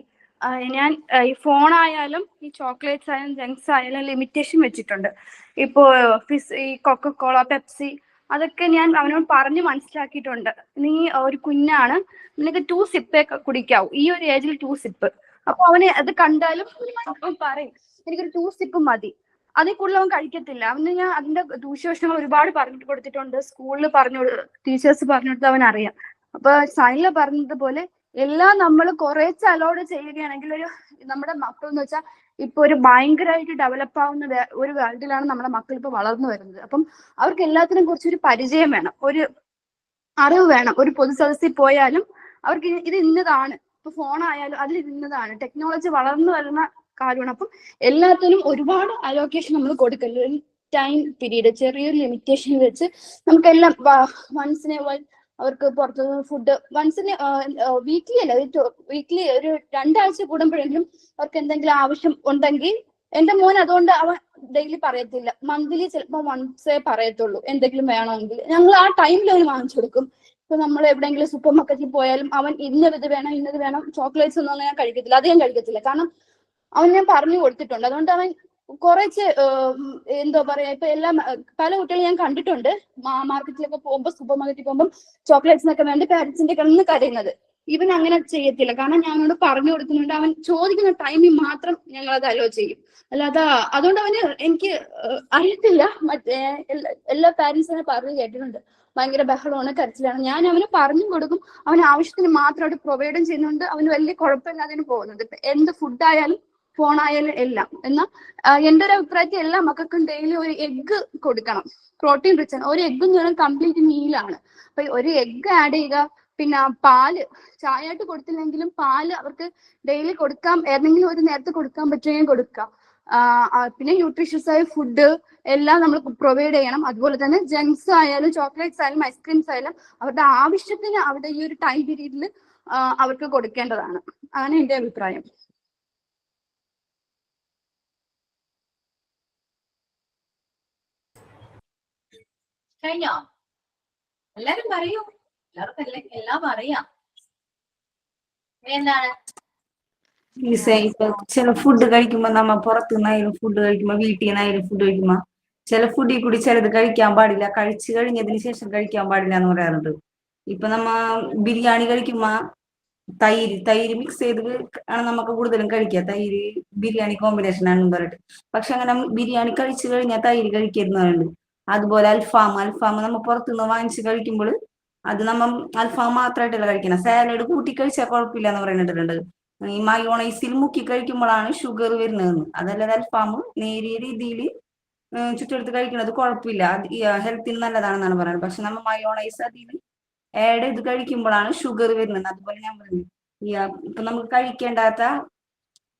ഞാൻ ഈ ഫോണായാലും ഈ ചോക്ലേറ്റ്സ് ആയാലും ജങ്ക്സ് ആയാലും ലിമിറ്റേഷൻ വെച്ചിട്ടുണ്ട്. ഇപ്പോ ഈ കൊക്കക്കോള, പെപ്സി അതൊക്കെ ഞാൻ അവനോട് പറഞ്ഞ് മനസ്സിലാക്കിയിട്ടുണ്ട്. നീ ഒരു കുഞ്ഞാണ്, നിനക്ക് 2 സിപ്പേ കുടിക്കാവൂ, ഈ ഒരു ഏജിൽ 2 സിപ്പ്. അപ്പൊ അവന് അത് കണ്ടാലും അവൻ പറയും എനിക്കൊരു 2 സിപ്പ് മതി, അതിൽ കൂടുതൽ അവൻ കഴിക്കത്തില്ല. അവന് ഞാൻ അതിന്റെ ദൂഷ്യവശങ്ങൾ ഒരുപാട് പറഞ്ഞു കൊടുത്തിട്ടുണ്ട്, സ്കൂളിൽ ടീച്ചേഴ്സ് പറഞ്ഞു കൊടുത്ത് അവൻ അറിയാം. അപ്പൊ സൈനില പറഞ്ഞതുപോലെ എല്ലാം നമ്മൾ കുറേശ്ശെ അലോഡ് ചെയ്യുകയാണെങ്കിൽ നമ്മുടെ മക്കൾ എന്ന് വെച്ചാൽ ഇപ്പൊ ഒരു ഭയങ്കരമായിട്ട് ഡെവലപ്പ് ആവുന്ന ഒരു വേൾഡിലാണ് നമ്മുടെ മക്കൾ ഇപ്പൊ വളർന്നു വരുന്നത്. അപ്പം അവർക്ക് എല്ലാത്തിനും കുറിച്ചൊരു പരിചയം വേണം, ഒരു അറിവ് വേണം. ഒരു പൊതുസദസ്സിൽ പോയാലും അവർക്ക് ഇത് ഇന്നതാണ്, ഇപ്പൊ ഫോൺ ആയാലും അതിൽ ഇന്നതാണ്. ടെക്നോളജി വളർന്നു വരുന്ന കാര്യമാണ്. അപ്പം എല്ലാത്തിനും ഒരുപാട് അലോക്കേഷൻ നമ്മൾ കൊടുക്കല്ലോ. ടൈം പീരീഡ് ചെറിയൊരു ലിമിറ്റേഷൻ വെച്ച് നമുക്കെല്ലാം വൺസിനെ അവർക്ക് പുറത്തുനിന്ന് ഫുഡ് വൺസിന് വീക്ക്ലി അല്ല, വീക്ക്ലി ഒരു 2 ആഴ്ച കൂടുമ്പോഴെങ്കിലും അവർക്ക് എന്തെങ്കിലും ആവശ്യം ഉണ്ടെങ്കിൽ, എന്റെ മോൻ അതുകൊണ്ട് അവൻ ഡെയിലി പറയത്തില്ല, മന്ത്ലി ചിലപ്പോൾ വൺസേ പറയത്തുള്ളൂ എന്തെങ്കിലും വേണമെങ്കിൽ. ഞങ്ങൾ ആ ടൈമിൽ അവന് വാങ്ങിച്ചു കൊടുക്കും. ഇപ്പൊ നമ്മൾ എവിടെയെങ്കിലും സൂപ്പർ മാർക്കറ്റിൽ പോയാലും അവൻ ഇന്നത് വേണം, ചോക്ലേറ്റ്സ് ഒന്നും ഞാൻ കഴിക്കത്തില്ല, അത് ഞാൻ കഴിക്കത്തില്ല. കാരണം അവൻ ഞാൻ പറഞ്ഞു കൊടുത്തിട്ടുണ്ട്. അതുകൊണ്ട് അവൻ കുറച്ച് എന്തോ പറയാ, ഇപ്പൊ എല്ലാം പല കുട്ടികളും ഞാൻ കണ്ടിട്ടുണ്ട് മാർക്കറ്റിലൊക്കെ പോകുമ്പോൾ, സൂപ്പർ മാർക്കറ്റിൽ പോകുമ്പോൾ ചോക്ലേറ്റ്സിനൊക്കെ വേണ്ടി പാരന്റ്സിന്റെ കിടന്ന് കരയുന്നത്. ഇവൻ അങ്ങനെ ചെയ്യത്തില്ല, കാരണം ഞങ്ങളോട് പറഞ്ഞു കൊടുക്കുന്നുണ്ട്. അവൻ ചോദിക്കുന്ന ടൈമിൽ മാത്രം ഞങ്ങൾ അത് അലോ ചെയ്യും. അല്ലാതെ അതുകൊണ്ട് അവന് എനിക്ക് അറിയത്തില്ല, മറ്റേ എല്ലാ പാരന്റ്സിനെ പറഞ്ഞു കേട്ടിട്ടുണ്ട് ഭയങ്കര ബഹളമാണ്, കരച്ചിലാണ്. ഞാൻ അവന് പറഞ്ഞു കൊടുക്കും, അവന് ആവശ്യത്തിന് മാത്രമായിട്ട് പ്രൊവൈഡും ചെയ്യുന്നുണ്ട്. അവന് വലിയ കുഴപ്പമില്ലാതെ പോകുന്നുണ്ട്. ഇപ്പൊ എന്ത് ഫുഡായാലും ഫോൺ ആയാലും എല്ലാം. എന്നാൽ എന്റെ ഒരു അഭിപ്രായത്തിൽ എല്ലാ മക്കൾക്കും ഡെയിലി ഒരു എഗ്ഗ് കൊടുക്കണം, പ്രോട്ടീൻ റിച്ച് ആണ്. ഒരു എഗ്ഗ് എന്ന് പറയുന്നത് കംപ്ലീറ്റ് മീലാണ്. അപ്പൊ ഒരു എഗ്ഗ് ആഡ് ചെയ്യുക. പിന്നെ പാല് ചായ ആയിട്ട് കൊടുത്തില്ലെങ്കിലും പാല് അവർക്ക് ഡെയിലി കൊടുക്കാം, ഏതെങ്കിലും ഒരു നേരത്തെ കൊടുക്കാൻ പറ്റുമെങ്കിൽ കൊടുക്കാം. പിന്നെ ന്യൂട്രീഷ്യസ് ആയ ഫുഡ് എല്ലാം നമ്മൾ പ്രൊവൈഡ് ചെയ്യണം. അതുപോലെ തന്നെ ജങ്ക്സ് ആയാലും ചോക്ലേറ്റ്സ് ആയാലും ഐസ്ക്രീംസ് ആയാലും അവരുടെ ആവശ്യത്തിന് അവരുടെ ഈ ഒരു ടൈം പീരീഡിൽ അവർക്ക് കൊടുക്കേണ്ടതാണ്. ആണ് എന്റെ അഭിപ്രായം. കഴിഞ്ഞോ? എല്ലാരും പറയൂ, എല്ലാവർക്കും എല്ലാം അറിയാം. എന്താണ് ഇപ്പൊ ചില ഫുഡ് കഴിക്കുമ്പോ നമ്മ പുറത്തുനിന്നായാലും ഫുഡ് കഴിക്കുമ്പോ, വീട്ടിൽ നിന്നായാലും ഫുഡ് കഴിക്കുമ്പോ ചില ഫുഡിൽ കൂടി ചിലത് കഴിക്കാൻ പാടില്ല, കഴിച്ചു കഴിഞ്ഞതിന് ശേഷം കഴിക്കാൻ പാടില്ല എന്ന് പറയാറുണ്ട്. ഇപ്പൊ നമ്മ ബിരിയാണി കഴിക്കുമ്പോ തൈര് മിക്സ് ചെയ്ത് ആണ് നമുക്ക് കൂടുതലും കഴിക്കുക. തൈര് ബിരിയാണി കോമ്പിനേഷൻ ആണെന്ന് പറഞ്ഞിട്ട്. പക്ഷെ അങ്ങനെ ബിരിയാണി കഴിച്ചു കഴിഞ്ഞാൽ തൈര് കഴിക്കരുന്നുണ്ട്. അതുപോലെ അൽഫാം നമ്മ പുറത്തുനിന്ന് വാങ്ങിച്ച് കഴിക്കുമ്പോൾ അത് നമ്മ അൽഫാം മാത്രമായിട്ടല്ല കഴിക്കണം, സാലഡ് കൂട്ടി കഴിച്ചാൽ കുഴപ്പമില്ല എന്ന് പറയുന്നിട്ടുണ്ട്. ഈ മയോണൈസിൽ മുക്കി കഴിക്കുമ്പോഴാണ് ഷുഗർ വരുന്നതെന്ന്. അതല്ലാതെ അൽഫാം നേരിയ രീതിയിൽ ചുറ്റെടുത്ത് കഴിക്കുന്നത് കുഴപ്പമില്ല, അത് ഹെൽത്തിന് നല്ലതാണെന്നാണ് പറയുന്നത്. പക്ഷെ നമ്മ മയോണൈസ് അതിൽ ആഡ് ചെയ്ത് കഴിക്കുമ്പോഴാണ് ഷുഗർ വരുന്നത്. അതുപോലെ ഞാൻ പറഞ്ഞു, ഇപ്പൊ നമുക്ക് കഴിക്കേണ്ടാത്ത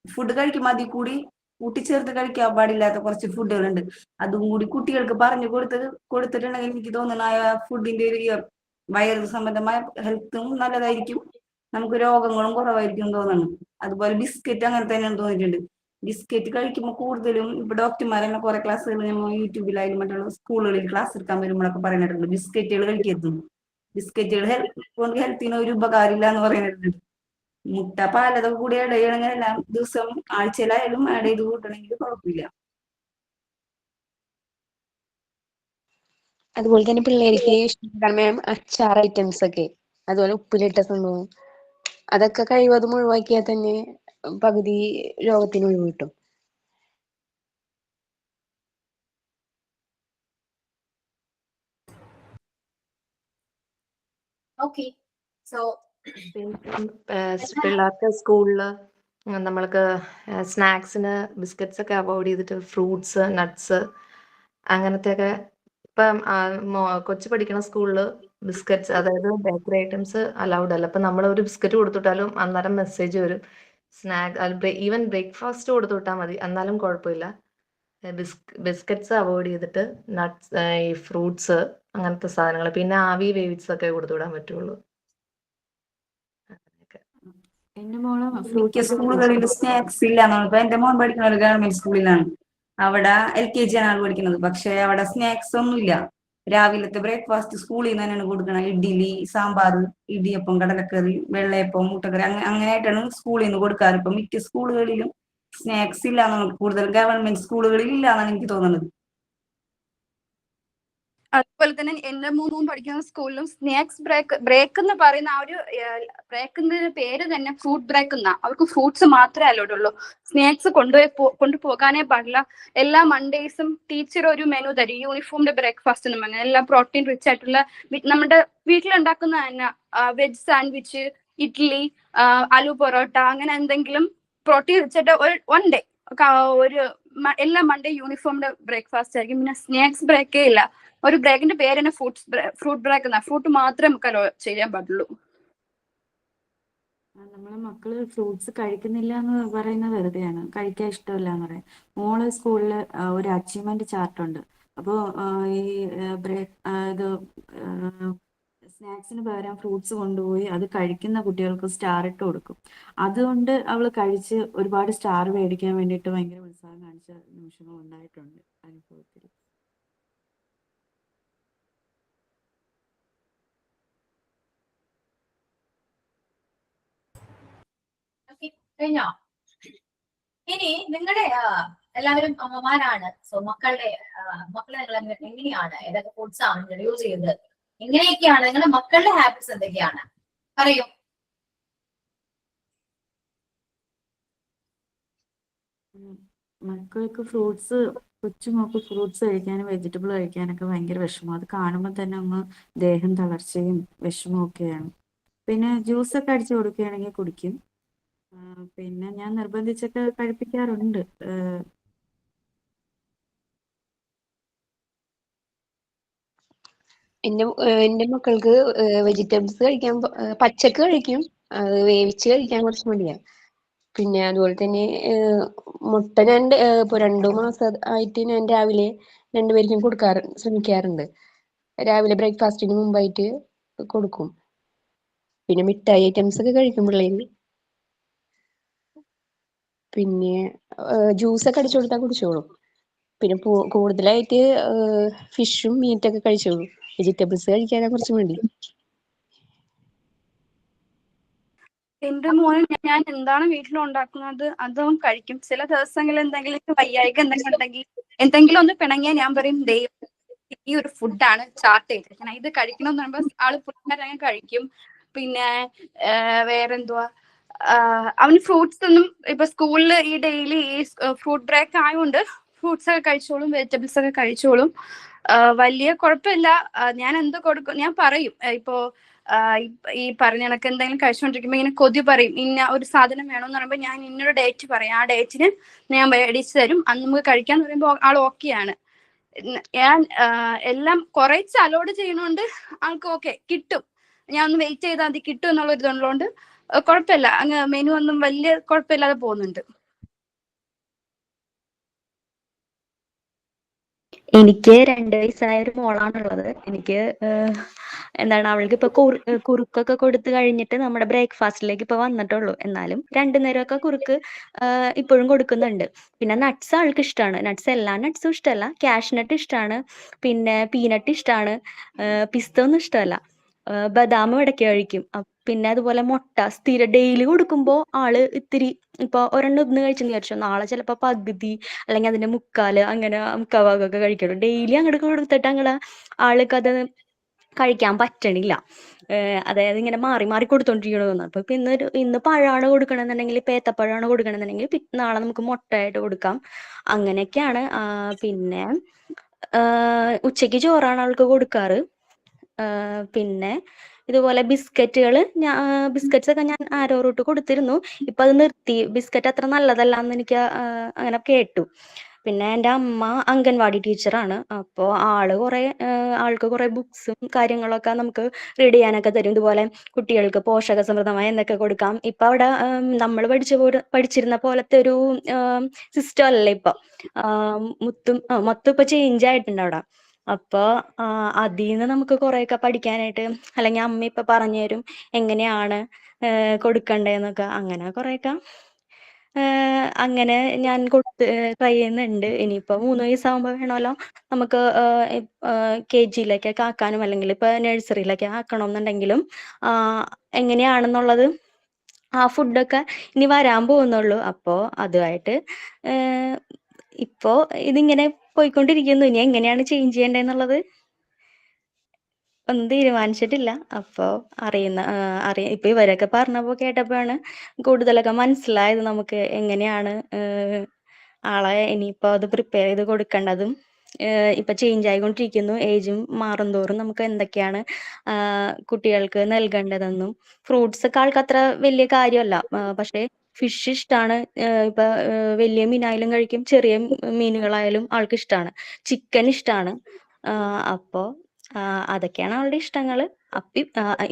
ഫുഡ് കഴിക്കുമ്പോൾ അതിൽ കൂടി കൂട്ടിച്ചേർത്ത് കഴിക്കാൻ പാടില്ലാത്ത കുറച്ച് ഫുഡുകളുണ്ട്. അതും കൂടി കുട്ടികൾക്ക് പറഞ്ഞു കൊടുത്തിട്ടുണ്ടെങ്കിൽ എനിക്ക് തോന്നുന്നു ആ ഫുഡിന്റെ ഒരു വയറ് സംബന്ധമായ ഹെൽത്തും നല്ലതായിരിക്കും, നമുക്ക് രോഗങ്ങളും കുറവായിരിക്കും തോന്നുന്നു. അതുപോലെ ബിസ്ക്കറ്റ് അങ്ങനെ തന്നെയാണ് തോന്നിയിട്ടുണ്ട്. ബിസ്ക്കറ്റ് കഴിക്കുമ്പോൾ കൂടുതലും ഇപ്പൊ ഡോക്ടർമാരെന്നെ കുറെ ക്ലാസ്സുകൾ നമ്മൾ യൂട്യൂബിലായാലും മറ്റുള്ള സ്കൂളുകളിൽ ക്ലാസ് എടുക്കാൻ വരുമ്പോഴൊക്കെ പറയുന്നിട്ടുണ്ട് ബിസ്ക്കറ്റുകൾ കഴിക്കരുത്, ബിസ്ക്കറ്റുകൾ ഹെൽത്തിന് ഒരു ഉപകാരമില്ല എന്ന് പറയുന്നുണ്ട്. മുട്ട പാലതൊക്കെ കൂടി ആഡ് ചെയ്യണമെങ്കിൽ എല്ലാം ദിവസം ആഴ്ചയിലായാലും ആഡ് ചെയ്ത് കൂട്ടണമെങ്കിൽ കുഴപ്പമില്ല. അതുപോലെ തന്നെ പിള്ളേർക്ക് ഇഷ്ടപ്പെടാൻ മാം അച്ചാർ ഐറ്റംസ് ഒക്കെ, അതുപോലെ ഉപ്പിലിട്ട സംഭവം, അതൊക്കെ കഴിവതും ഒഴിവാക്കിയാൽ തന്നെ പകുതി രോഗത്തിന് ഒഴിവ് കിട്ടും. ഓക്കെ. സോ പിള്ളേർക്ക് സ്കൂളിൽ നമ്മൾക്ക് സ്നാക്സിന് ബിസ്ക്കറ്റ്സ് ഒക്കെ അവോയ്ഡ് ചെയ്തിട്ട് ഫ്രൂട്ട്സ്, നട്ട്സ് അങ്ങനത്തെയൊക്കെ. ഇപ്പം കൊച്ചു പഠിക്കുന്ന സ്കൂളിൽ ബിസ്ക്കറ്റ്സ്, അതായത് ബേക്കറി ഐറ്റംസ് അലൗഡ് അല്ല. അപ്പം നമ്മൾ ഒരു ബിസ്ക്കറ്റ് കൊടുത്തുവിട്ടാലും അന്നേരം മെസ്സേജ് വരും. ഈവൻ ബ്രേക്ക്ഫാസ്റ്റ് കൊടുത്തു വിട്ടാൽ മതി, എന്നാലും കുഴപ്പമില്ല. ബിസ്ക്കറ്റ്സ് അവോയ്ഡ് ചെയ്തിട്ട് നട്ട്സ്, ഈ ഫ്രൂട്ട്സ് അങ്ങനത്തെ സാധനങ്ങൾ, പിന്നെ ആവി വേവിച്ചൊക്കെ കൊടുത്തു വിടാൻ പറ്റുള്ളൂ. മിക്ക സ്കൂളുകളിൽ സ്നാക്സ് ഇല്ലാന്നാണ്. ഇപ്പൊ എന്റെ മോൻ പഠിക്കുന്ന ഒരു ഗവൺമെന്റ് സ്കൂളിലാണ്, അവിടെ LKG ആണ് പഠിക്കുന്നത്. പക്ഷെ അവിടെ സ്നാക്സ് ഒന്നുമില്ല. രാവിലത്തെ ബ്രേക്ക്ഫാസ്റ്റ് സ്കൂളിൽ നിന്ന് തന്നെയാണ് കൊടുക്കണം. ഇഡ്ഡലി, സാമ്പാർ, ഇടിയപ്പം, കടലക്കറി, വെള്ളയപ്പം, മുട്ടക്കറി അങ്ങനെയായിട്ടാണ് സ്കൂളിൽ നിന്ന് കൊടുക്കാറ്. ഇപ്പൊ മിക്ക സ്കൂളുകളിലും സ്നാക്സ് ഇല്ല, നമുക്ക് കൂടുതൽ ഗവൺമെന്റ് സ്കൂളുകളിൽ ഇല്ല എന്നാണ് എനിക്ക് തോന്നുന്നത്. അതുപോലെ തന്നെ എന്റെ മോൻ പഠിക്കുന്ന സ്കൂളിലും സ്നാക്സ് ബ്രേക്ക് എന്ന് പറയുന്ന ആ ഒരു ബ്രേക്കിന്റെ പേര് തന്നെ ഫ്രൂട്ട് ബ്രേക്ക് എന്നാ. അവർക്ക് ഫ്രൂട്ട്സ് മാത്രമേ അലോഡ് ഉള്ളൂ. സ്നാക്സ് കൊണ്ടുപോകാനേ പാടില്ല. എല്ലാ മൺഡേയ്സും ടീച്ചർ ഒരു മെനു തരും, യൂണിഫോമിന്റെ ബ്രേക്ക്ഫാസ്റ്റ് എന്ന് പറഞ്ഞാൽ എല്ലാം പ്രോട്ടീൻ റിച്ച് ആയിട്ടുള്ള നമ്മുടെ വീട്ടിലുണ്ടാക്കുന്ന തന്നെ വെജ് സാൻഡ്വിച്ച്, ഇഡ്ഡലി, ആലു പൊറോട്ട, അങ്ങനെ എന്തെങ്കിലും പ്രോട്ടീൻ റിച്ച് ആയിട്ട് വൺ ഡേ ഒരു എല്ലാ മൺഡേ യൂണിഫോമിന്റെ ബ്രേക്ക്ഫാസ്റ്റ് ആയിരിക്കും. പിന്നെ സ്നാക്സ് ബ്രേക്കേ ഇല്ല. ഒരു ബ്രേക്കിന്റെ പേര് തന്നെ ഫ്രൂട്ട് ബ്രേക്ക് എന്നാ. ഫ്രൂട്ട് മാത്രമേ നമുക്ക് അലോ ചെയ്യാൻ പാടുള്ളൂ. നമ്മളെ മക്കള് ഫ്രൂട്ട്സ് കഴിക്കുന്നില്ല എന്ന് പറയുന്നത് വെറുതെയാണ്. കഴിക്കാൻ ഇഷ്ടമില്ല എന്ന് പറയാം. മോള് സ്കൂളിൽ ഒരു അച്ചീവ്മെന്റ് ചാർട്ട് ഉണ്ട്. അപ്പോൾ ഈ ബ്രേക്ക് ഇത് സ്നാക്സിന് പകരം ഫ്രൂട്ട്സ് കൊണ്ടുപോയി അത് കഴിക്കുന്ന കുട്ടികൾക്ക് സ്റ്റാർ ഇട്ട് കൊടുക്കും. അതുകൊണ്ട് അവൾ കഴിച്ച് ഒരുപാട് സ്റ്റാർ മേടിക്കാൻ വേണ്ടിയിട്ട് ഭയങ്കര ഉത്സാഹം കാണിച്ച നിമിഷങ്ങൾ ഉണ്ടായിട്ടുണ്ട് അനുഭവത്തിൽ. കഴിഞ്ഞോ? ഇനി നിങ്ങളുടെ എല്ലാവരും അമ്മമാരാണ്. സോ മക്കളെ നിങ്ങൾ എങ്ങനെയാണ്, ഏതൊക്കെ ഫുഡ്സ് ആണ് ഇൻട്രൊഡ്യൂസ് ചെയ്തത്, എങ്ങനെയൊക്കെയാണ് നിങ്ങളുടെ മക്കളുടെ ഹാബിറ്റ്സ് എന്തൊക്കെയാണ് പറയൂ. മക്കൾക്ക് ഫ്രൂട്ട്സ്, കൊച്ചുമക്കൾക്ക് ഫ്രൂട്ട്സ് കഴിക്കാനും വെജിറ്റബിൾ കഴിക്കാനൊക്കെ ഭയങ്കര വിഷമം. അത് കാണുമ്പോൾ തന്നെ അങ്ങ് ദേഹം തളർച്ചയും വിഷമവും ഒക്കെയാണ്. പിന്നെ ജ്യൂസൊക്കെ അടിച്ചു കൊടുക്കുകയാണെങ്കിൽ കുടിക്കും. പിന്നെ ഞാൻ നിർബന്ധിച്ചൊക്കെ കഴിപ്പിക്കാറുണ്ട്. എന്റെ മക്കൾക്ക് വെജിറ്റബിൾസ് കഴിക്കാൻ പച്ചക്ക് കഴിക്കും, അത് വേവിച്ച് കഴിക്കാൻ കുറച്ച് മടിയാ. പിന്നെ അതുപോലെ തന്നെ മുട്ട ഞാൻ ഇപ്പൊ 2 മാസം ആയിട്ട് ഞാൻ രാവിലെ രണ്ടുപേർക്കും ശ്രമിക്കാറുണ്ട്. രാവിലെ ബ്രേക്ക്ഫാസ്റ്റിന് മുമ്പായിട്ട് കൊടുക്കും. പിന്നെ മിഠായി ഐറ്റംസ് ഒക്കെ കഴിക്കും പിള്ളേര്. പിന്നെ ജ്യൂസൊക്കെ അടിച്ചു കൊടുത്താൽ കുടിച്ചോളും. പിന്നെ കൂടുതലായിട്ട് ഫിഷും മീറ്റൊക്കെ കഴിച്ചോളും. വെജിറ്റബിൾസ് കഴിക്കാനാ കുറച്ച് മടി. എന്റെ മോന് ഞാൻ എന്താണ് വീട്ടിലുണ്ടാക്കുന്നത് അതും കഴിക്കും. ചില ദിവസങ്ങളിൽ എന്തെങ്കിലും വയ്യായിക എന്തെങ്കിലും ഉണ്ടെങ്കിൽ, എന്തെങ്കിലും ഒന്ന് പിണങ്ങിയാൽ ഞാൻ പറയും ദൈവം ഈ ഒരു ഫുഡാണ് ചാർട്ട് ചെയ്തിരിക്കണം, ഇത് കഴിക്കണമെന്ന് പറയുമ്പോൾ ആള് പുള്ളിക്കാരൻ കഴിക്കും. പിന്നെ വേറെന്തുവാ, അവന് ഫ്രൂട്ട്സ് ഒന്നും ഇപ്പൊ സ്കൂളിൽ ഈ ഡെയിലി ഈ ഫ്രൂട്ട് ബ്രേക്ക് ആയതുകൊണ്ട് ഫ്രൂട്ട്സ് ഒക്കെ കഴിച്ചോളും, വെജിറ്റബിൾസ് ഒക്കെ കഴിച്ചോളും. വലിയ കുഴപ്പമില്ല. ഞാൻ എന്ത് കൊടുക്കും, ഞാൻ പറയും ഇപ്പോ ഈ പറഞ്ഞ കണക്ക് എന്തെങ്കിലും കഴിച്ചുകൊണ്ടിരിക്കുമ്പോ ഇങ്ങനെ കൊതി പറയും, ഇന്ന ഒരു സാധനം വേണമെന്ന് പറയുമ്പോൾ ഞാൻ ഇന്നൊരു ഡേറ്റ് പറയും, ആ ഡേറ്റിന് ഞാൻ മേടിച്ചു തരും, അന്ന് നമുക്ക് കഴിക്കാന്ന് പറയുമ്പോൾ ആൾ ഓക്കെയാണ്. ഞാൻ എല്ലാം കുറച്ച് അലോഡ് ചെയ്യണോണ്ട് ആൾക്ക് ഓക്കെ കിട്ടും. ഞാൻ ഒന്ന് വെയിറ്റ് ചെയ്താൽ മതി കിട്ടും എന്നുള്ള ഒരു ഇതുള്ളതുകൊണ്ട് കുഴപ്പമില്ല. അങ്ങ് മെനു ഒന്നും വലിയ കുഴപ്പമില്ലാതെ പോകുന്നുണ്ട്. എനിക്ക് 2 വയസ്സായ ഒരു മോളാണുള്ളത്. എനിക്ക് എന്താണ് അവൾക്ക് ഇപ്പൊ കുറുക്കൊക്കെ കൊടുത്തു കഴിഞ്ഞിട്ട് നമ്മുടെ ബ്രേക്ക്ഫാസ്റ്റിലേക്ക് ഇപ്പൊ വന്നിട്ടുള്ളൂ. എന്നാലും 2 നേരമൊക്കെ കുറുക്ക് ഇപ്പോഴും കൊടുക്കുന്നുണ്ട്. പിന്നെ നട്ട്സ് ആൾക്ക് ഇഷ്ടമാണ്. നട്ട്സ് എല്ലാ നട്ട്സും ഇഷ്ടമല്ല, കാഷ്നട്ട് ഇഷ്ടമാണ്, പിന്നെ പീനട്ട് ഇഷ്ടമാണ്, പിസ്ത ഒന്നും ഇഷ്ടമല്ല. ബദാം ഇടയ്ക്ക് കഴിക്കും. പിന്നെ അതുപോലെ മുട്ട ഡെയിലി കൊടുക്കുമ്പോൾ ആള് ഇത്തിരി ഇപ്പൊ ഒരെണ്ണം ഇന്ന് കഴിച്ചെന്ന് വിചാരിച്ചു, നാളെ ചിലപ്പോ പകുതി അല്ലെങ്കിൽ അതിന്റെ മുക്കാല്, അങ്ങനെ മുക്കാഭാഗമൊക്കെ കഴിക്കുള്ളൂ. ഡെയിലി അങ്ങോട്ട് കൊടുത്തിട്ട് അങ്ങടെ ആൾക്ക് അത് കഴിക്കാൻ പറ്റണില്ല. അതായത് ഇങ്ങനെ മാറി മാറി കൊടുത്തോണ്ടിരിക്കണമെന്ന്. അപ്പൊ ഇന്ന് പഴമാണ് കൊടുക്കണമെന്നുണ്ടെങ്കിൽ, പേത്തപ്പഴമാണ് കൊടുക്കണമെന്നുണ്ടെങ്കിൽ നാളെ നമുക്ക് മുട്ടയായിട്ട് കൊടുക്കാം. അങ്ങനെയൊക്കെയാണ്. പിന്നെ ഉച്ചയ്ക്ക് ചോറാണ് ആൾക്ക് കൊടുക്കാറ്. പിന്നെ ഇതുപോലെ ബിസ്ക്കറ്റുകൾ, ബിസ്ക്കറ്റ്സ് ഒക്കെ ഞാൻ ആരോ റൂട്ട് കൊടുത്തിരുന്നു. ഇപ്പൊ അത് നിർത്തി. ബിസ്ക്കറ്റ് അത്ര നല്ലതല്ല എന്ന് എനിക്ക് അങ്ങനെ കേട്ടു. പിന്നെ എൻ്റെ അമ്മ അംഗൻവാടി ടീച്ചറാണ്. അപ്പോൾ ആൾക്ക് കുറെ ബുക്സും കാര്യങ്ങളൊക്കെ നമുക്ക് റീഡ് ചെയ്യാനൊക്കെ തരും. ഇതുപോലെ കുട്ടികൾക്ക് പോഷക സമൃദ്ധമായ എന്തൊക്കെ കൊടുക്കാം. ഇപ്പൊ അവിടെ നമ്മൾ പഠിച്ചിരുന്ന പോലത്തെ ഒരു സിസ്റ്റം അല്ല ഇപ്പൊ. മൊത്തം ഇപ്പൊ ചേഞ്ച് ആയിട്ടുണ്ട് അവിടെ. അപ്പൊ അതിന്ന് നമുക്ക് കുറെയൊക്കെ പഠിക്കാനായിട്ട്, അല്ലെങ്കിൽ അമ്മ ഇപ്പൊ പറഞ്ഞു തരും എങ്ങനെയാണ് കൊടുക്കണ്ടേന്നൊക്കെ. അങ്ങനെ കുറെയൊക്കെ അങ്ങനെ ഞാൻ ട്രൈ ചെയ്യുന്നുണ്ട്. ഇനിയിപ്പോ 3 വയസ്സാകുമ്പോ വേണമല്ലോ നമുക്ക് KG-യിലേക്കൊക്കെ ആക്കാനും, അല്ലെങ്കിൽ ഇപ്പൊ നഴ്സറിയിലൊക്കെ ആക്കണമെന്നുണ്ടെങ്കിലും എങ്ങനെയാണെന്നുള്ളത് ആ ഫുഡൊക്കെ ഇനി വരാൻ പോകുന്നുള്ളൂ. അപ്പോ അതുമായിട്ട് ഇപ്പോ ഇതിങ്ങനെ പോയിക്കൊണ്ടിരിക്കുന്നു. ഇനി എങ്ങനെയാണ് ചേഞ്ച് ചെയ്യേണ്ടതെന്നുള്ളത് ഒന്നും തീരുമാനിച്ചിട്ടില്ല. അപ്പൊ ഇപ്പൊ ഇവരൊക്കെ പറഞ്ഞപ്പോ കേട്ടപ്പോഴാണ് കൂടുതലൊക്കെ മനസ്സിലായത് നമുക്ക് എങ്ങനെയാണ് ആളെ ഇനിയിപ്പോ അത് പ്രിപ്പയർ ചെയ്ത് കൊടുക്കേണ്ടതും. ഇപ്പൊ ചേഞ്ച് ആയിക്കൊണ്ടിരിക്കുന്നു. ഏജും മാറും തോറും നമുക്ക് എന്തൊക്കെയാണ് കുട്ടികൾക്ക് നൽകേണ്ടതെന്നും. ഫ്രൂട്ട്സ് ഒക്കെ ആൾക്ക് അത്ര വലിയ കാര്യമല്ല, പക്ഷെ ഫിഷ് ഇഷ്ടമാണ്. ഇപ്പൊ വലിയ മീനായാലും കഴിക്കും, ചെറിയ മീനുകളായാലും ആൾക്ക് ഇഷ്ടമാണ്. ചിക്കൻ ഇഷ്ടമാണ്. അപ്പോ അതൊക്കെയാണ് അവളുടെ ഇഷ്ടങ്ങള്.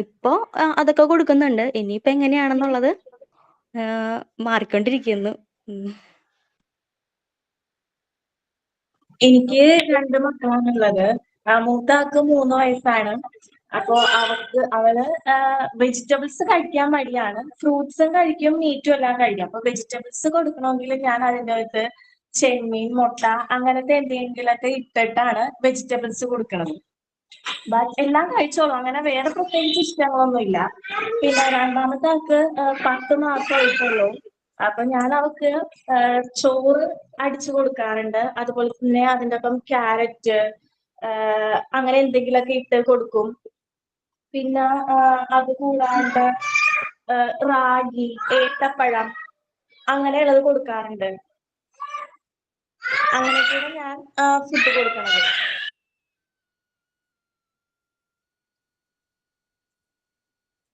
ഇപ്പൊ അതൊക്കെ കൊടുക്കുന്നുണ്ട്. ഇനിയിപ്പോ എങ്ങനെയാണെന്നുള്ളത് മാറിക്കൊണ്ടിരിക്കുന്നു. എനിക്ക് 2 മക്കളാണുള്ളത്. മൂത്ത ആൾക്ക് 3 വയസ്സാണ്. അപ്പോ അവള് വെജിറ്റബിൾസ് കഴിക്കാൻ മടിയാണ്. ഫ്രൂട്ട്സും കഴിക്കും, മീറ്റും എല്ലാം കഴിക്കും. അപ്പൊ വെജിറ്റബിൾസ് കൊടുക്കണമെങ്കിൽ ഞാൻ അതിൻ്റെ അകത്ത് ചെമ്മീൻ, മുട്ട അങ്ങനത്തെ എന്തെങ്കിലുമൊക്കെ ഇട്ടിട്ടാണ് വെജിറ്റബിൾസ് കൊടുക്കണത്. എല്ലാം കഴിച്ചോളും, അങ്ങനെ വേറെ പ്രത്യേകിച്ച് ഇഷ്ടങ്ങളൊന്നുമില്ല. പിന്നെ രണ്ടാമത്തെ ആൾക്ക് 10 മാസമായിട്ടുള്ളൂ. അപ്പൊ ഞാൻ അവൾക്ക് ചോറ് അടിച്ചു കൊടുക്കാറുണ്ട്. അതുപോലെ തന്നെ അതിൻ്റെ ഒപ്പം ക്യാരറ്റ് അങ്ങനെ എന്തെങ്കിലുമൊക്കെ ഇട്ട് കൊടുക്കും. പിന്നെ അത് കൂടാണ്ട് റാഗി, ഏത്തപ്പഴം അങ്ങനെയുള്ളത് കൊടുക്കാറുണ്ട്. അങ്ങനെയൊക്കെയാണ് ഞാൻ ഫുഡ് കൊടുക്കണത്.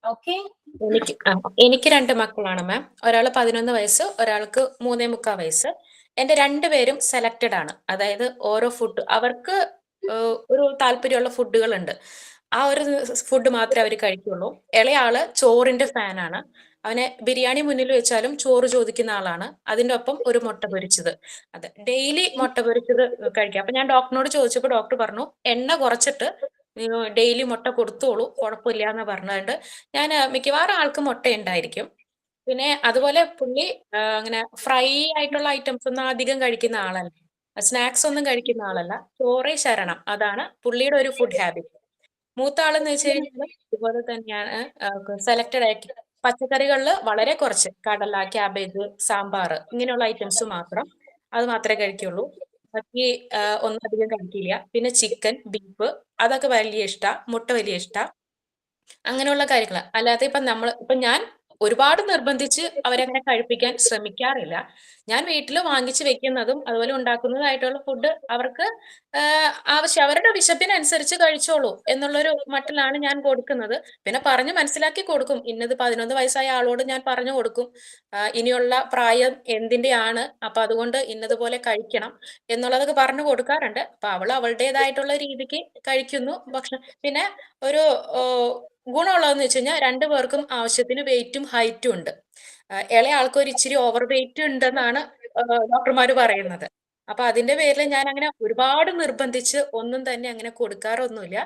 ഓക്കെ. എനിക്ക് 2 മക്കളാണ് മാം. ഒരാൾ 11 വയസ്സ്, ഒരാൾക്ക് 3.25 വയസ്സ്. എന്റെ 2 പേരും സെലക്റ്റഡ് ആണ്. അതായത് ഓരോ ഫുഡ് അവർക്ക് ഒരു താല്പര്യമുള്ള ഫുഡുകളുണ്ട്. ആ ഒരു ഫുഡ് മാത്രമേ അവർ കഴിക്കുള്ളൂ. ഇളയാള് ചോറിന്റെ ഫാനാണ്. അവനെ ബിരിയാണി മുന്നിൽ വെച്ചാലും ചോറ് ചോദിക്കുന്ന ആളാണ്. അതിന്റെ ഒപ്പം ഒരു മുട്ട പൊരിച്ചത്. അതെ, ഡെയിലി മുട്ട പൊരിച്ചത് കഴിക്കാം. അപ്പൊ ഞാൻ ഡോക്ടറിനോട് ചോദിച്ചപ്പോൾ ഡോക്ടർ പറഞ്ഞു എണ്ണ കുറച്ചിട്ട് ഡെയിലി മുട്ട കൊടുത്തോളൂ, കുഴപ്പമില്ല എന്ന് പറഞ്ഞുകൊണ്ട് ഞാൻ മിക്കവാറും ആൾക്ക് മുട്ട ഉണ്ടായിരിക്കും. പിന്നെ അതുപോലെ പുള്ളി അങ്ങനെ ഫ്രൈ ആയിട്ടുള്ള ഐറ്റംസ് ഒന്നും അധികം കഴിക്കുന്ന ആളല്ല, സ്നാക്സ് ഒന്നും കഴിക്കുന്ന ആളല്ല. ചോറേ ശരണം, അതാണ് പുള്ളിയുടെ ഒരു ഫുഡ് ഹാബിറ്റ്. മൂത്ത ആളെന്ന് വെച്ച് കഴിഞ്ഞാൽ ഇതുപോലെ തന്നെയാണ്. സെലക്റ്റഡ് ആയിട്ട് പച്ചക്കറികളിൽ വളരെ കുറച്ച് കടല, ക്യാബേജ്, സാമ്പാർ ഇങ്ങനെയുള്ള ഐറ്റംസ് മാത്രം, അത് മാത്രമേ കഴിക്കുള്ളൂ. ബാക്കി ഒന്നും അധികം കഴിക്കില്ല. പിന്നെ ചിക്കൻ, ബീഫ് അതൊക്കെ വലിയ ഇഷ്ടാ, മുട്ട വലിയ ഇഷ്ടാ, അങ്ങനെയുള്ള കാര്യങ്ങൾ. അല്ലാതെ ഇപ്പൊ ഞാൻ ഒരുപാട് നിർബന്ധിച്ച് അവരങ്ങനെ കഴിപ്പിക്കാൻ ശ്രമിക്കാറില്ല. ഞാൻ വീട്ടിൽ വാങ്ങിച്ചു വെക്കുന്നതും അതുപോലെ ഉണ്ടാക്കുന്നതായിട്ടുള്ള ഫുഡ് അവർക്ക് അവരുടെ വിശപ്പിനനുസരിച്ച് കഴിച്ചോളൂ എന്നുള്ളൊരു മട്ടിലാണ് ഞാൻ കൊടുക്കുന്നത്. പിന്നെ പറഞ്ഞ് മനസ്സിലാക്കി കൊടുക്കും. ഇന്നത് 11 വയസ്സായ ആളോട് ഞാൻ പറഞ്ഞു കൊടുക്കും, ഇനിയുള്ള പ്രായം എന്തിന്റെയാണ്, അപ്പൊ അതുകൊണ്ട് ഇന്നതുപോലെ കഴിക്കണം എന്നുള്ളതൊക്കെ പറഞ്ഞു കൊടുക്കാറുണ്ട്. അപ്പൊ അവളുടേതായിട്ടുള്ള രീതിക്ക് കഴിക്കുന്നു ഭക്ഷണം. പിന്നെ ഒരു ഗുണമുള്ളതെന്ന് വെച്ച് കഴിഞ്ഞാൽ 2 പേർക്കും ആവശ്യത്തിന് വെയിറ്റും ഹൈറ്റും ഉണ്ട്. ഇളയ ആൾക്ക് ഒരു ഇച്ചിരി ഓവർ വെയിറ്റ് ഉണ്ടെന്നാണ് ഡോക്ടർമാർ പറയുന്നത്. അപ്പൊ അതിന്റെ പേരിൽ ഞാൻ അങ്ങനെ ഒരുപാട് നിർബന്ധിച്ച് ഒന്നും തന്നെ അങ്ങനെ കൊടുക്കാറൊന്നുമില്ല.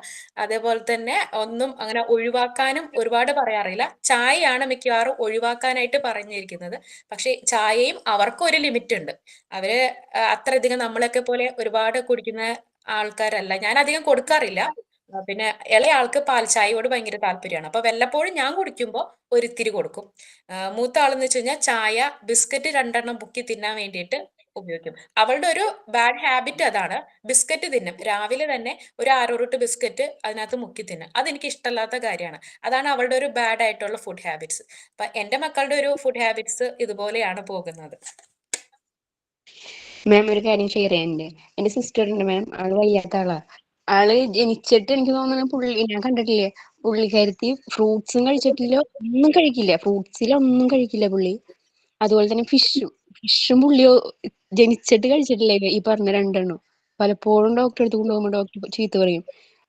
അതേപോലെ തന്നെ ഒന്നും അങ്ങനെ ഒഴിവാക്കാനും ഒരുപാട് പറയാറില്ല. ചായയാണ് മിക്കവാറും ഒഴിവാക്കാനായിട്ട് പറഞ്ഞിരിക്കുന്നത്. പക്ഷെ ചായയും അവർക്കും ഒരു ലിമിറ്റ് ഉണ്ട്. അവര് അത്രയധികം നമ്മളൊക്കെ പോലെ ഒരുപാട് കുടിക്കുന്ന ആൾക്കാരല്ല. ഞാൻ അധികം കൊടുക്കാറില്ല. പിന്നെ ഇളയ ആൾക്ക് പാൽ ചായയോട് ഭയങ്കര താല്പര്യമാണ്. അപ്പൊ വല്ലപ്പോഴും ഞാൻ കുടിക്കുമ്പോൾ ഒരിത്തിരി കൊടുക്കും. മൂത്ത ആളെന്ന് വെച്ച് കഴിഞ്ഞാൽ ചായ, ബിസ്ക്കറ്റ് 2 മുക്കി തിന്നാൻ വേണ്ടിയിട്ട് ഉപയോഗിക്കും. അവളുടെ ഒരു ബാഡ് ഹാബിറ്റ് അതാണ്. ബിസ്ക്കറ്റ് തിന്നും. രാവിലെ തന്നെ ഒരു 6 ഉരുട്ട് ബിസ്ക്കറ്റ് അതിനകത്ത് മുക്കി തിന്നും. അതെനിക്ക് ഇഷ്ടമല്ലാത്ത കാര്യമാണ്. അതാണ് അവളുടെ ഒരു ബാഡ് ആയിട്ടുള്ള ഫുഡ് ഹാബിറ്റ്സ്. അപ്പൊ എന്റെ മക്കളുടെ ഒരു ഫുഡ് ഹാബിറ്റ്സ് ഇതുപോലെയാണ് പോകുന്നത്. മാം ഒരു കാര്യം ഷെയർ ചെയ്യാനുണ്ട്. എന്റെ സിസ്റ്റർ ഉണ്ട് മാം, ആള് വയ്യാത്ത ആളാ. ആള് ജനിച്ചിട്ട് എനിക്ക് തോന്നുന്നു ഞാൻ കണ്ടിട്ടില്ലേ, പുള്ളിക്കാരത്തി ഫ്രൂട്ട്സും കഴിച്ചിട്ടില്ല, ഒന്നും കഴിക്കില്ല, ഫ്രൂട്ട്സിലൊന്നും കഴിക്കില്ല പുള്ളി. അതുപോലെ തന്നെ ഫിഷും പുള്ളി ജനിച്ചിട്ട് കഴിച്ചിട്ടില്ല ഈ പറഞ്ഞ 2 പലപ്പോഴും ഡോക്ടറെ അടുത്ത് കൊണ്ടുപോകുമ്പോൾ ഡോക്ടർ ചീത്ത പറയും,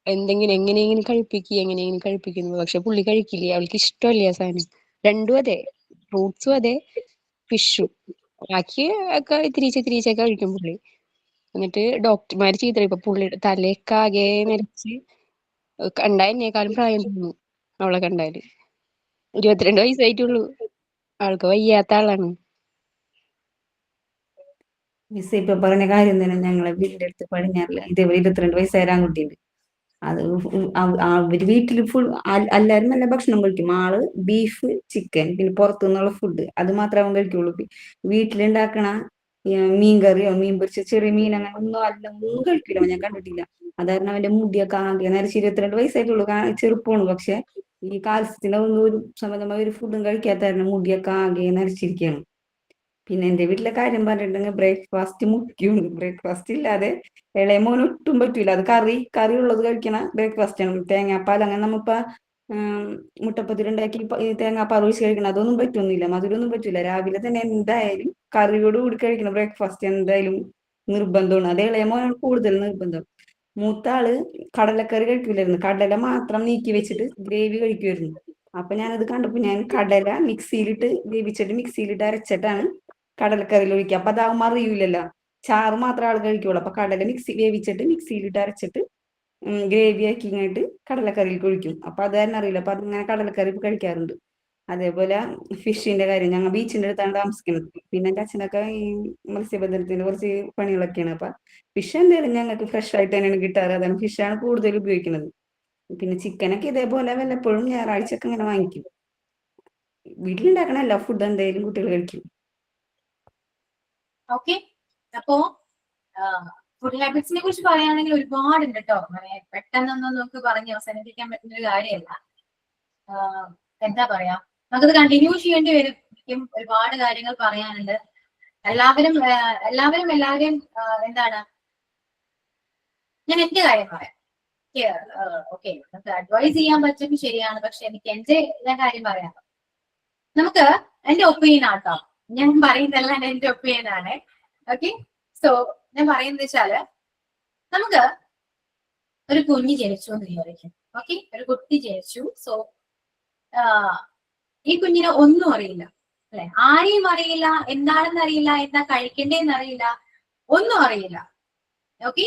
എങ്ങനെയെങ്കിലും കഴിപ്പിക്കുന്നു. പക്ഷെ പുള്ളി കഴിക്കില്ല, അവൾക്ക് ഇഷ്ടമല്ല ആ സാധനം. 2 അതെ, ഫ്രൂട്ട്സും അതെ, ഫിഷും. ബാക്കി ഒക്കെ ഇത്തിരീച്ചൊക്കെ കഴിക്കും പുള്ളി. എന്നിട്ട് ഡോക്ടർമാര് ചീത്ത പറയും. ഇപ്പൊ പുള്ളിയുടെ തലയൊക്കെ ആകെ നിറച്ച്, എന്നെക്കാളും പ്രായം തോന്നുന്നു അവളെ കണ്ടാല്. 22 വയസ്സായിട്ടുള്ളൂ, ആൾക്ക് വയ്യാത്ത ആളാണ്. മിസ് ഇപ്പൊ പറഞ്ഞ കാര്യം തന്നെ. ഞങ്ങളെ വീടിന്റെ അടുത്ത് പടിഞ്ഞാറില് ഇതേപോലെ 22 വയസ്സായ ആൺകുട്ടിയുണ്ട്. അത് അവര് വീട്ടില് ഫുൾ എല്ലാരും നല്ല ഭക്ഷണം കഴിക്കും. ആള് ബീഫ്, ചിക്കൻ, പിന്നെ പുറത്തുനിന്നുള്ള ഫുഡ് അത് മാത്രമേ അവൻ കഴിക്കുള്ളൂ. വീട്ടിലുണ്ടാക്കണ മീൻ കറിയോ മീൻ പൊരിച്ച ചെറിയ മീൻ അങ്ങനെ ഒന്നും കഴിക്കില്ല, ഞാൻ കണ്ടിട്ടില്ല. അതായിരുന്നു അവന്റെ മുടിയൊക്കെ ആകെ നരച്ച്. 22 വയസ്സായിട്ടുള്ളൂ, ചെറുപ്പമാണ്. പക്ഷെ ഈ കാൽസ്യത്തിന്റെ ഒന്നും ഒരു സംബന്ധമായ ഒരു ഫുഡും കഴിക്കാത്തായിരുന്നു മുടിയൊക്കെ ആകെ നരച്ചിരിക്കുകയാണ്. പിന്നെ എന്റെ വീട്ടിലെ കാര്യം പറഞ്ഞിട്ടുണ്ടെങ്കിൽ ബ്രേക്ക്ഫാസ്റ്റ് മുഖ്യമാണ്. ബ്രേക്ക്ഫാസ്റ്റ് ഇല്ലാതെ ഇളയ മോന് ഒട്ടും പറ്റൂല. അത് കറി ഉള്ളത് കഴിക്കണ ബ്രേക്ക്ഫാസ്റ്റ് ആണ്. തേങ്ങാപ്പാൽ അങ്ങനെ നമ്മളിപ്പോ മുട്ടപ്പത്തിലുണ്ടാക്കി തേങ്ങാപ്പാൽ ഒഴിച്ച് കഴിക്കണം, അതൊന്നും പറ്റൊന്നുമില്ല. മധുരമൊന്നും പറ്റൂല. രാവിലെ തന്നെ എന്തായാലും കറിയോട് കൂടി കഴിക്കണം ബ്രേക്ക്ഫാസ്റ്റ് എന്തായാലും നിർബന്ധമാണ്. അത് ഇളയ മോനാണ് കൂടുതൽ നിർബന്ധം. മൂത്ത ആള് കടലക്കറി കഴിക്കൂലായിരുന്നു, കടല മാത്രം നീക്കി വെച്ചിട്ട് ഗ്രേവി കഴിക്കുമായിരുന്നു. അപ്പൊ ഞാനത് കണ്ടപ്പോ ഞാൻ കടല മിക്സിയിലിട്ട് വേവിച്ചിട്ട് മിക്സിയിലിട്ട് അരച്ചിട്ടാണ് കടലക്കറിയിൽ ഒഴിക്കുക. അപ്പൊ അതാവുമ്പോ അറിയൂലല്ലോ, ചാറ് മാത്രം ആൾ കഴിക്കുള്ളൂ. അപ്പൊ കടല വേവിച്ചിട്ട് മിക്സിയിലിട്ട് അരച്ചിട്ട് ഗ്രേവി ആക്കി ഇങ്ങോട്ട് കടലക്കറിയിൽ ഒഴിക്കും. അപ്പൊ അത് തന്നെ അറിയില്ല. അപ്പൊ അതിങ്ങനെ കടലക്കറി കഴിക്കാറുണ്ട്. അതേപോലെ ഫിഷിന്റെ കാര്യം, ഞങ്ങൾ ബീച്ചിന്റെ അടുത്താണ് താമസിക്കുന്നത്. പിന്നെ എന്റെ അച്ഛനൊക്കെ ഈ മത്സ്യബന്ധനത്തിന്റെ കുറച്ച് പണികളൊക്കെയാണ്. അപ്പൊ ഫിഷ് എന്തായാലും ഞങ്ങൾക്ക് ഫ്രഷ് ആയിട്ട് തന്നെയാണ് കിട്ടാറ്. അതാണ് ഫിഷാണ് കൂടുതൽ ഉപയോഗിക്കുന്നത്. പിന്നെ ചിക്കനൊക്കെ ഇതേപോലെ വല്ലപ്പോഴും ഞായറാഴ്ചയൊക്കെ ഇങ്ങനെ വാങ്ങിക്കും. വീട്ടിലുണ്ടാക്കണ എല്ലാ ഫുഡ് എന്തായാലും കുട്ടികൾ കഴിക്കും. ഓക്കെ, അപ്പോ ഫുഡ് ഹാബിറ്റ്സിനെ കുറിച്ച് പറയുകയാണെങ്കിൽ ഒരുപാടുണ്ട് കേട്ടോ. അങ്ങനെ പെട്ടെന്നൊന്നും നമുക്ക് പറഞ്ഞ് അവസാനിപ്പിക്കാൻ പറ്റുന്ന ഒരു കാര്യമല്ല. എന്താ പറയാ, നമുക്കത് കണ്ടിന്യൂ ചെയ്യേണ്ടി വരും. എനിക്കും ഒരുപാട് കാര്യങ്ങൾ പറയാനുണ്ട്. എല്ലാവരും എന്താണ്, ഞാൻ എന്റെ കാര്യം പറയാം. ഓക്കെ, നമുക്ക് അഡ്വൈസ് ചെയ്യാൻ പറ്റും, ശരിയാണ്. പക്ഷെ എനിക്ക് എന്റെ കാര്യം പറയാം. നമുക്ക് എന്റെ ഒപ്പീനിയൻ ആട്ടോ, ഞാൻ പറയുന്നതെല്ലാം എന്റെ ഒപ്പീനിയൻ ആണ്. ഓക്കെ, സോ ഞാൻ പറയുന്നത് വെച്ചാല്, നമുക്ക് ഒരു കുഞ്ഞ് ജനിച്ചു എന്ന് വിചാരിക്കും. ഓക്കെ, ഒരു കുട്ടി ജനിച്ചു. സോ ഈ കുഞ്ഞിന് ഒന്നും അറിയില്ല, അല്ലെ? ആരെയും അറിയില്ല, എന്താണെന്ന് അറിയില്ല, എന്താ കഴിക്കേണ്ടതെന്ന് അറിയില്ല, ഒന്നും അറിയില്ല. ഓക്കെ,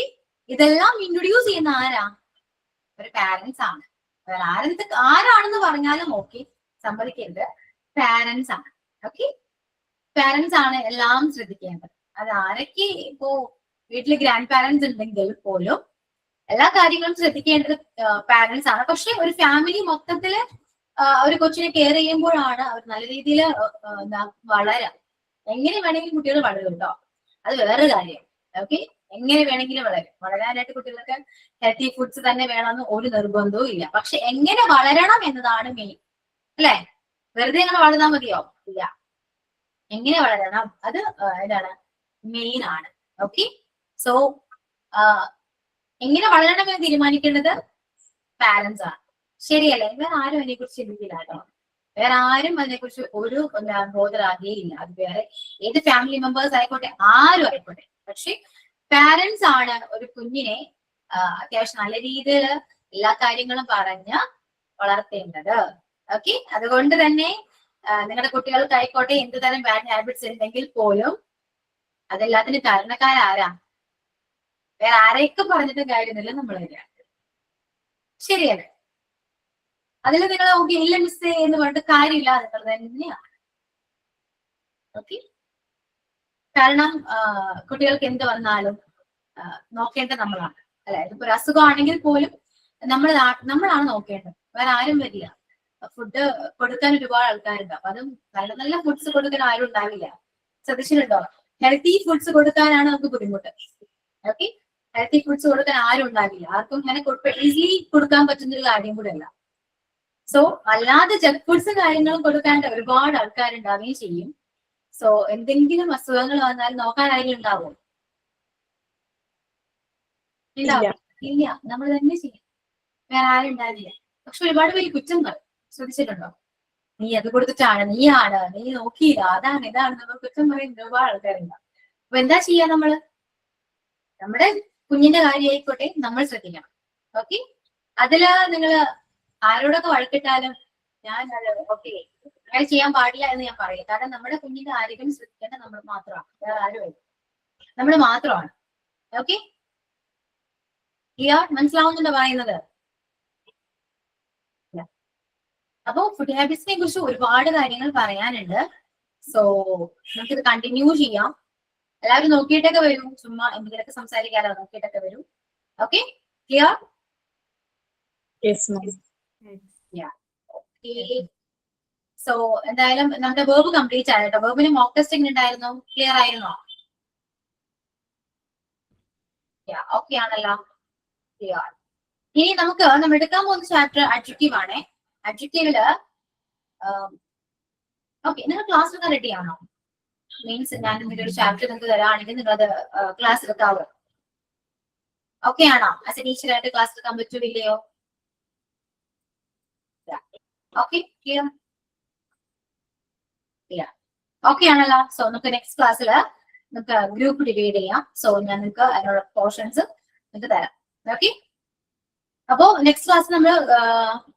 ഇതെല്ലാം ഇൻട്രൊഡ്യൂസ് ചെയ്യുന്ന ആരാ? ഒരു പാരന്റ്സ് ആണ്. വേറെ ആരാണെന്ന് പറഞ്ഞാലും ഓക്കെ, സമ്മതിക്കരുത്, പാരന്റ്സ് ആണ്. ഓക്കെ, പാരന്റ്സ് ആണ് എല്ലാം ശ്രദ്ധിക്കേണ്ടത്. അത് ആരൊക്കെ ഇപ്പോ വീട്ടില് ഗ്രാൻഡ് പാരന്റ്സ് ഉണ്ടെങ്കിൽ പോലും എല്ലാ കാര്യങ്ങളും ശ്രദ്ധിക്കേണ്ടത് പാരന്റ്സ് ആണ്. പക്ഷെ ഒരു ഫാമിലി മൊത്തത്തില് ഒരു കൊച്ചിനെ കെയർ ചെയ്യുമ്പോഴാണ് അവർ നല്ല രീതിയിൽ വളരാം. എങ്ങനെ വേണമെങ്കിലും കുട്ടികൾ വളരും കേട്ടോ, അത് വേറൊരു കാര്യം. ഓക്കെ, എങ്ങനെ വേണമെങ്കിലും വളരാനായിട്ട് കുട്ടികൾക്ക് ഹെൽത്തി ഫുഡ്സ് തന്നെ വേണമെന്ന് ഒരു നിർബന്ധവും ഇല്ല. പക്ഷെ എങ്ങനെ വളരണം എന്നതാണ് മെയിൻ, അല്ലെ? വെറുതെ അങ്ങനെ വളർന്നാൽ മതിയോ? ഇല്ല, എങ്ങനെ വളരണം അത് എന്താണ് മെയിൻ ആണ്. ഓക്കെ, സോ എങ്ങനെ വളരണം എന്ന് തീരുമാനിക്കേണ്ടത് പാരന്റ്സ് ആണ്, ശരിയല്ലേ? വേറെ ആരും അതിനെ കുറിച്ച് ചിന്തിക്കില്ല കേട്ടോ. വേറെ ആരും അതിനെക്കുറിച്ച് ഒരു ബോധരാകുകയില്ല. അത് വേറെ ഏത് ഫാമിലി മെമ്പേഴ്സ് ആയിക്കോട്ടെ, ആരും ആയിക്കോട്ടെ. പക്ഷെ പാരന്റ്സ് ആണ് ഒരു കുഞ്ഞിനെ അത്യാവശ്യം നല്ല രീതിയിൽ എല്ലാ കാര്യങ്ങളും പറഞ്ഞ് വളർത്തേണ്ടത്. ഓക്കെ, അതുകൊണ്ട് തന്നെ നിങ്ങളുടെ കുട്ടികൾക്കായിക്കോട്ടെ എന്ത് തരം ബാഡ് ഹാബിറ്റ്സ് ഉണ്ടെങ്കിൽ പോലും അതെല്ലാത്തിനും കാരണക്കാരാരാ? വേറെ ആരെയൊക്കെ പറഞ്ഞിട്ടും കാര്യമൊന്നുമില്ല, നമ്മൾ തന്നെയാണ്. ശരിയല്ലേ? അതിൽ നിങ്ങൾ ഓക്കെ ഇല്ല മിസ് എന്ന് പറഞ്ഞിട്ട് കാര്യമില്ല, നിങ്ങൾ തന്നെയാണ്. ഓക്കെ, കാരണം കുട്ടികൾക്ക് എന്ത് വന്നാലും നോക്കേണ്ടത് നമ്മളാണ്, അല്ലെ? ഇതിപ്പോ ഒരു അസുഖമാണെങ്കിൽ പോലും നമ്മളാണ് നോക്കേണ്ടത്, വേറെ ആരും വരില്ല. ഫുഡ് കൊടുക്കാൻ ഒരുപാട് ആൾക്കാരുണ്ട്. അപ്പൊ അതും നല്ല നല്ല ഫുഡ്സ് കൊടുക്കാൻ ആരും ഉണ്ടാവില്ല. ശ്രദ്ധിച്ചിട്ടുണ്ടോ? ഹെൽത്തി ഫുഡ്സ് കൊടുക്കാനാണ് നമുക്ക് ബുദ്ധിമുട്ട്. ഓക്കെ, ഹെൽത്തി ഫുഡ്സ് കൊടുക്കാൻ ആരും ഉണ്ടാവില്ല. ആർക്കും ഇങ്ങനെ ഈസിലി കൊടുക്കാൻ പറ്റുന്ന ഒരു കാര്യം കൂടെ അല്ല. സോ അല്ലാതെ ജങ്ക് ഫുഡ്സും കാര്യങ്ങളും കൊടുക്കാണ്ട് ഒരുപാട് ആൾക്കാരുണ്ടാവുകയും ചെയ്യും. സോ എന്തെങ്കിലും അസുഖങ്ങൾ വന്നാൽ നോക്കാൻ ആരെങ്കിലും ഉണ്ടാവോ? ഇല്ല, നമ്മൾ തന്നെ ചെയ്യും, വേറെ ആരും ഉണ്ടാവില്ല. പക്ഷെ ഒരുപാട് പേര് കുറ്റം പറയും, ശ്രദ്ധിച്ചിട്ടുണ്ടോ? നീ അത് കൊടുത്തിട്ടാണ്, നീ നോക്കിയില്ല, അതാണ് ഇതാണ് നമ്മൾ കുറ്റം പറയുന്ന ഒരുപാട് ആൾക്കാരുണ്ടാവും. അപ്പൊ എന്താ ചെയ്യാ നമ്മള്? നമ്മുടെ കുഞ്ഞിന്റെ കാര്യം ആയിക്കോട്ടെ നമ്മൾ ശ്രദ്ധിക്കണം. ഓക്കെ, അതില് നിങ്ങള് ആരോടൊക്കെ വഴക്കിട്ടാലും ഞാൻ ഓക്കെ അങ്ങനെ ചെയ്യാൻ പാടില്ല എന്ന് ഞാൻ പറയില്ല. കാരണം നമ്മുടെ കുഞ്ഞിന്റെ ആരോഗ്യം ശ്രദ്ധിക്കേണ്ടത് നമ്മൾ മാത്രമാണ്, വേറെ ആരുമല്ല, നമ്മൾ മാത്രമാണ്. ഓക്കെ, മനസ്സിലാവുന്നുണ്ടോ പറയുന്നത്? അപ്പൊ ഫുഡ് ഹാബിറ്റ്സിനെ കുറിച്ച് ഒരുപാട് കാര്യങ്ങൾ പറയാനുണ്ട്. സോ നമുക്കിത് കണ്ടിന്യൂ ചെയ്യാം. എല്ലാവരും നോക്കിയിട്ടൊക്കെ വരൂ, ചുമ്മാ എന്തെങ്കിലുമൊക്കെ സംസാരിക്കാതെ നോക്കിയിട്ടൊക്കെ വരൂ. Okay, clear? സോ എന്തായാലും നമ്മുടെ വേർബ് കംപ്ലീറ്റ് ആയിട്ടോ. വേർബിന് മോക്ക് ടെസ്റ്റിംഗ് ഉണ്ടായിരുന്നു, ക്ലിയർ ആയിരുന്നോ? ഓക്കെ ആണല്ലോ. ഇനി നമുക്ക് നമ്മൾ എടുക്കാൻ പോകുന്ന ചാപ്റ്റർ അഡ്ജക്റ്റീവ് ആണേ. അഡ്ജക്റ്റീവില് ഓക്കെ, നിങ്ങൾ ക്ലാസ് എടുക്കാൻ റെഡി ആണോ? മീൻസ് ഞാൻ എന്തെങ്കിലും ഒരു ചാപ്റ്റർ നിങ്ങൾക്ക് തരാണെങ്കിൽ നിങ്ങൾ അത് ക്ലാസ് എടുക്കാവോ? ഓക്കെ ആണോ? ആസ് എ ടീച്ചറായിട്ട് ക്ലാസ് എടുക്കാൻ പറ്റൂല്ലയോ? Okay, clear? ഓക്കെ ആണല്ലോ. സോ നമുക്ക് നെക്സ്റ്റ് ക്ലാസ്സിൽ നമുക്ക് ഗ്രൂപ്പ് ഡിവൈഡ് ചെയ്യാം. സോ ഞാൻ നിങ്ങൾക്ക് അതിനുള്ള പോർഷൻസ് നിങ്ങൾക്ക് തരാം. ഓക്കെ, അപ്പോ നെക്സ്റ്റ് ക്ലാസ് നമ്മൾ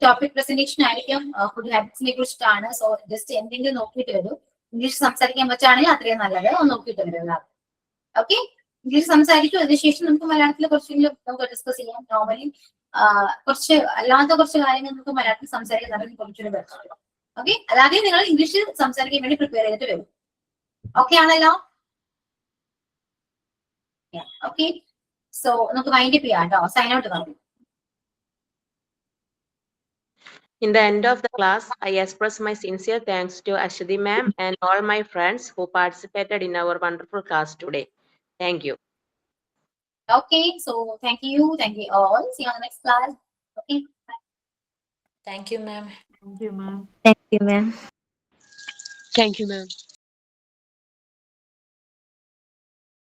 ടോപ്പിക് പ്രസന്റേഷൻ ആയിരിക്കും. ഫുഡ് ഹാബിറ്റ്സിനെ കുറിച്ചിട്ടാണ്. സോ ജസ്റ്റ് എന്തെങ്കിലും നോക്കിയിട്ട് വരൂ. ഇംഗ്ലീഷ് സംസാരിക്കാൻ പറ്റുകയാണെങ്കിൽ അത്രയും നല്ലത്. ഒന്ന് നോക്കിയിട്ട് വരും. ഓക്കെ, ഇംഗ്ലീഷ് സംസാരിക്കും. അതിനുശേഷം നമുക്ക് മലയാളത്തിൽ കുറച്ചെങ്കിലും നമുക്ക് ഡിസ്കസ് ചെയ്യാം. നോർമലി കുറച്ച് അല്ലാത്ത കുറച്ച് കാര്യങ്ങൾ നമുക്ക് മലയാളത്തിൽ സംസാരിക്കാൻ നമുക്ക് കുറച്ചുകൂടി ബെറ്റർ. ഓക്കെ, അല്ലാതെ നിങ്ങൾ ഇംഗ്ലീഷ് സംസാരിക്കാൻ വേണ്ടി പ്രിപ്പയർ ചെയ്തിട്ട് വരും. ഓക്കെ ആണല്ലോ? ഓക്കെ, സോ നമുക്ക് വൈൻഡ് അപ്പ് ചെയ്യാം കേട്ടോ. സൈൻ ഔട്ട് പറഞ്ഞു. In the end of the class, I express my sincere thanks to Ashwati ma'am and all my friends who participated in our wonderful class today. Thank you. Okay, so thank you all. See you on the next class. Okay, bye. Thank you, ma'am. Thank you, ma'am. Thank you, ma'am. Thank you, ma'am.